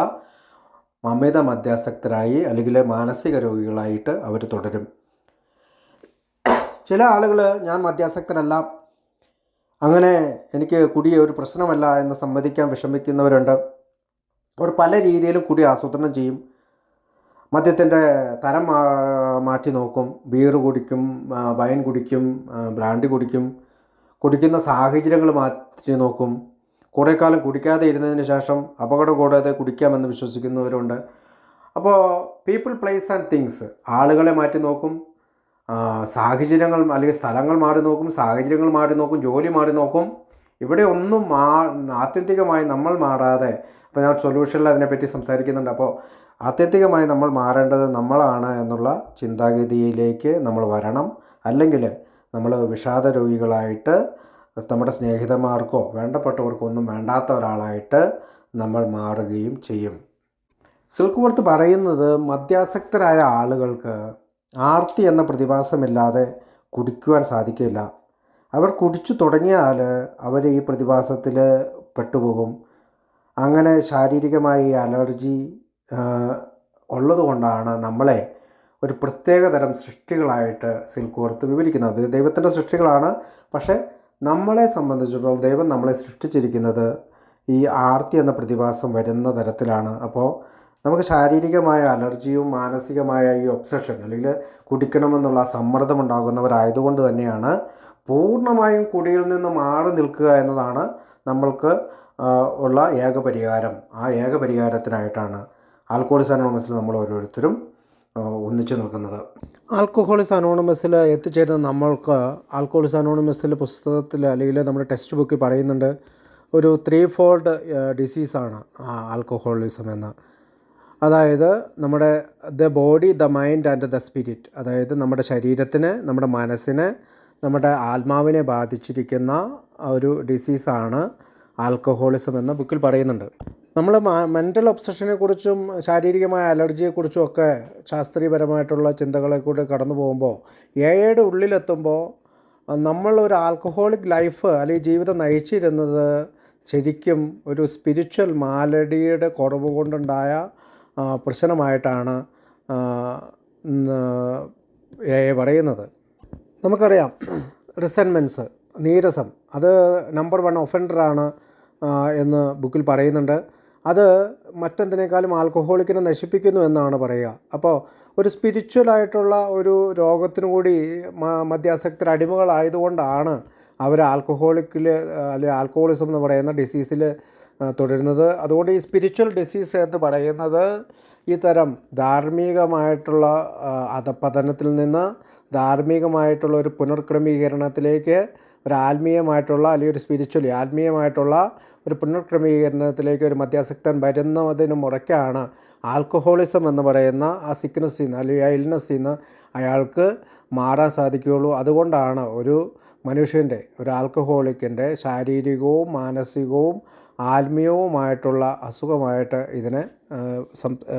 അമിത മദ്യാസക്തരായി അല്ലെങ്കിൽ മാനസിക രോഗികളായിട്ട് അവർ തുടരും. ചില ആളുകൾ ഞാൻ മദ്യാസക്തനല്ല, അങ്ങനെ എനിക്ക് കുടി ഒരു പ്രശ്നമല്ല എന്ന് സമ്മതിക്കാൻ വിഷമിക്കുന്നവരുണ്ട്. അവർ പല രീതിയിലും കുടി ആസൂത്രണം ചെയ്യും. മദ്യത്തിൻ്റെ തരം മാറ്റി നോക്കും. ബീർ കുടിക്കും, വൈൻ കുടിക്കും, ബ്രാൻഡി കുടിക്കും. കുടിക്കുന്ന സാഹചര്യങ്ങൾ മാറ്റി നോക്കും. കുറേ കാലം കുടിക്കാതെ ഇരുന്നതിന് ശേഷം അപകടം കൂടാതെ കുടിക്കാമെന്ന് വിശ്വസിക്കുന്നവരുണ്ട്. അപ്പോൾ പീപ്പിൾ, പ്ലേസ് ആൻഡ് തിങ്സ്, ആളുകളെ മാറ്റി നോക്കും, സാഹചര്യങ്ങൾ അല്ലെങ്കിൽ സ്ഥലങ്ങൾ മാറി നോക്കും, സാഹചര്യങ്ങൾ മാറി നോക്കും, ജോലി മാറി നോക്കും. ഇവിടെ ഒന്നും ആത്യന്തികമായി നമ്മൾ മാറാതെ, അപ്പോൾ ഞാൻ സൊല്യൂഷനിൽ അതിനെപ്പറ്റി സംസാരിക്കുന്നുണ്ട്. അപ്പോൾ ആത്യന്തികമായി നമ്മൾ മാറേണ്ടത് നമ്മളാണ് എന്നുള്ള ചിന്താഗതിയിലേക്ക് നമ്മൾ വരണം. അല്ലെങ്കിൽ നമ്മൾ വിഷാദ രോഗികളായിട്ട് നമ്മുടെ സ്നേഹിതന്മാർക്കോ വേണ്ടപ്പെട്ടവർക്കോ ഒന്നും വേണ്ടാത്ത ഒരാളായിട്ട് നമ്മൾ മാറുകയും ചെയ്യും. സിൽക്വർത്ത് പറയുന്നത് മദ്യാസക്തരായ ആളുകൾക്ക് ആർത്തി എന്ന പ്രതിഭാസമില്ലാതെ കുടിക്കുവാൻ സാധിക്കില്ല. അവർ കുടിച്ചു തുടങ്ങിയാൽ അവർ ഈ പ്രതിഭാസത്തിൽ പെട്ടുപോകും. അങ്ങനെ ശാരീരികമായി അലർജി ഉള്ളതുകൊണ്ടാണ് നമ്മളെ ഒരു പ്രത്യേകതരം സൃഷ്ടികളായിട്ട് സിൽക്വർത്ത് വിവരിക്കുന്നത്. ദൈവത്തിൻ്റെ സൃഷ്ടികളാണ്, പക്ഷേ നമ്മളെ സംബന്ധിച്ചിടത്തോളം ദൈവം നമ്മളെ സൃഷ്ടിച്ചിരിക്കുന്നത് ഈ ആർത്തി എന്ന പ്രതിഭാസം വരുന്ന തരത്തിലാണ്. അപ്പോൾ നമുക്ക് ശാരീരികമായ അലർജിയും മാനസികമായ ഈ ഒബ്സഷൻ അല്ലെങ്കിൽ കുടിക്കണമെന്നുള്ള സമ്മർദ്ദം ഉണ്ടാകുന്നവരായതുകൊണ്ട് തന്നെയാണ് പൂർണ്ണമായും കുടിയിൽ നിന്ന് മാറി നിൽക്കുക എന്നതാണ് നമ്മൾക്ക് ഉള്ള ഏക പരിഹാരം. ആ ഏക പരിഹാരത്തിനായിട്ടാണ് ആൽക്കഹോളിക്സ് അനോണിമസിൽ നമ്മൾ ഓരോരുത്തരും ഒന്നിച്ചു നിൽക്കുന്നത്. ആൽക്കഹോളിക്സ് അനോണിമസിൽ എത്തിച്ചേരുന്ന നമ്മൾക്ക് ആൽക്കഹോളിക്സ് അനോണിമസിൽ പുസ്തകത്തിൽ അല്ലെങ്കിൽ നമ്മുടെ ടെക്സ്റ്റ് ബുക്കിൽ പറയുന്നുണ്ട് ഒരു 3-fold ഡിസീസാണ് ആൽക്കഹോളിസം എന്ന്. അതായത് നമ്മുടെ the body, the mind and the spirit, അതായത് നമ്മുടെ ശരീരത്തിന്, നമ്മുടെ മനസ്സിന്, നമ്മുടെ ആത്മാവിനെ ബാധിച്ചിരിക്കുന്ന ഒരു ഡിസീസാണ് ആൽക്കഹോളിസം എന്ന ബുക്കിൽ പറയുന്നുണ്ട്. നമ്മൾ മെൻ്റൽ ഒബ്സഷനെ കുറിച്ചും ശാരീരികമായ അലർജിയെക്കുറിച്ചും ഒക്കെ ശാസ്ത്രീയപരമായിട്ടുള്ള ചിന്തകളെ കൂടി കടന്നു പോകുമ്പോൾ എയുടെ ഉള്ളിലെത്തുമ്പോൾ നമ്മൾ ഒരു ആൽക്കഹോളിക് ലൈഫ് അല്ലെങ്കിൽ ജീവിതം നയിച്ചിരുന്നത് ശരിക്കും ഒരു സ്പിരിച്വൽ മാലഡിയുടെ കുറവ് കൊണ്ടുണ്ടായ പ്രശ്നമായിട്ടാണ് പറയുന്നത്. നമുക്കറിയാം റിസൻമെൻറ്റ്സ്, നീരസം, അത് നമ്പർ 1 ഒഫൻഡറാണ് എന്ന് ബുക്കിൽ പറയുന്നുണ്ട്. അത് മറ്റെന്തിനേക്കാളും ആൽക്കഹോളിക്കിനെ നശിപ്പിക്കുന്നു എന്നാണ് പറയുക. അപ്പോൾ ഒരു സ്പിരിച്വലായിട്ടുള്ള ഒരു രോഗത്തിനു കൂടി മദ്യാസക്തർ അടിമകളായതുകൊണ്ടാണ് അവർ ആൽക്കഹോളിക്കിൽ അല്ലെങ്കിൽ ആൽക്കഹോളിസം എന്ന് പറയുന്ന ഡിസീസിൽ തുടരുന്നത്. അതുകൊണ്ട് ഈ സ്പിരിച്വൽ ഡിസീസ് എന്ന് പറയുന്നത് ഇത്തരം ധാർമ്മികമായിട്ടുള്ള അധപതനത്തിൽ നിന്ന് ധാർമ്മികമായിട്ടുള്ള ഒരു പുനർക്രമീകരണത്തിലേക്ക്, ഒരു ആത്മീയമായിട്ടുള്ള അല്ലെങ്കിൽ ഒരു സ്പിരിച്വലി ആത്മീയമായിട്ടുള്ള ഒരു പുനർക്രമീകരണത്തിലേക്ക് ഒരു മദ്യാസക്തൻ വരുന്നതിന് മുറയ്ക്കാണ് ആൽക്കഹോളിസം എന്ന് പറയുന്ന ആ സിക്നസ്സിൽ നിന്ന് അല്ലെങ്കിൽ ആ ഇൽനെസ്സിൽ നിന്ന് അയാൾക്ക് മാറാൻ സാധിക്കുകയുള്ളൂ. അതുകൊണ്ടാണ് ഒരു മനുഷ്യൻ്റെ, ഒരു ആൽക്കഹോളിക്കിൻ്റെ ശാരീരികവും മാനസികവും ആത്മീയവുമായിട്ടുള്ള അസുഖമായിട്ട് ഇതിനെ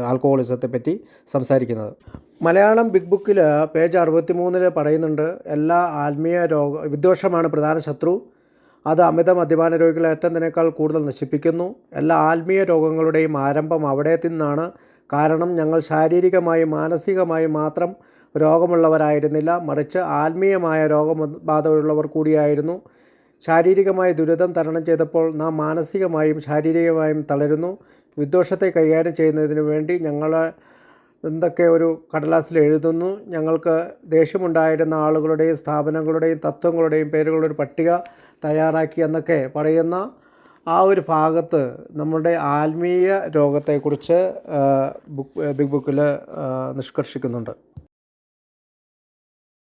ആൽക്കഹോളിസത്തെ പറ്റി സംസാരിക്കുന്നത്. മലയാളം ബിഗ് ബുക്കിൽ പേജ് 63 പറയുന്നുണ്ട്, എല്ലാ ആത്മീയ വിദ്വേഷമാണ് പ്രധാന ശത്രു. അത് അമിത മദ്യപാന രോഗികളെ ഏറ്റതിനേക്കാൾ കൂടുതൽ നശിപ്പിക്കുന്നു. എല്ലാ ആത്മീയ രോഗങ്ങളുടെയും ആരംഭം അവിടെ നിന്നാണ്. കാരണം ഞങ്ങൾ ശാരീരികമായും മാനസികമായും മാത്രം രോഗമുള്ളവരായിരുന്നില്ല, മറിച്ച് ആത്മീയമായ രോഗബാധയുള്ളവർ കൂടിയായിരുന്നു. ശാരീരികമായ ദുരിതം തരണം ചെയ്തപ്പോൾ നാം മാനസികമായും ശാരീരികമായും തളരുന്നു. വിദ്വേഷത്തെ കൈകാര്യം ചെയ്യുന്നതിന് വേണ്ടി ഞങ്ങൾ എന്തൊക്കെ ഒരു കടലാസിൽ എഴുതുന്നു. ഞങ്ങൾക്ക് ദേഷ്യമുണ്ടായിരുന്ന ആളുകളുടെയും സ്ഥാപനങ്ങളുടെയും തത്വങ്ങളുടെയും പേരുകളുടെ ഒരു പട്ടിക തയ്യാറാക്കി എന്നൊക്കെ പറയുന്ന ആ ഒരു ഭാഗത്ത് നമ്മളുടെ ആത്മീയ രോഗത്തെക്കുറിച്ച് ബിഗ് ബുക്കിൽ നിഷ്കർഷിക്കുന്നുണ്ട്.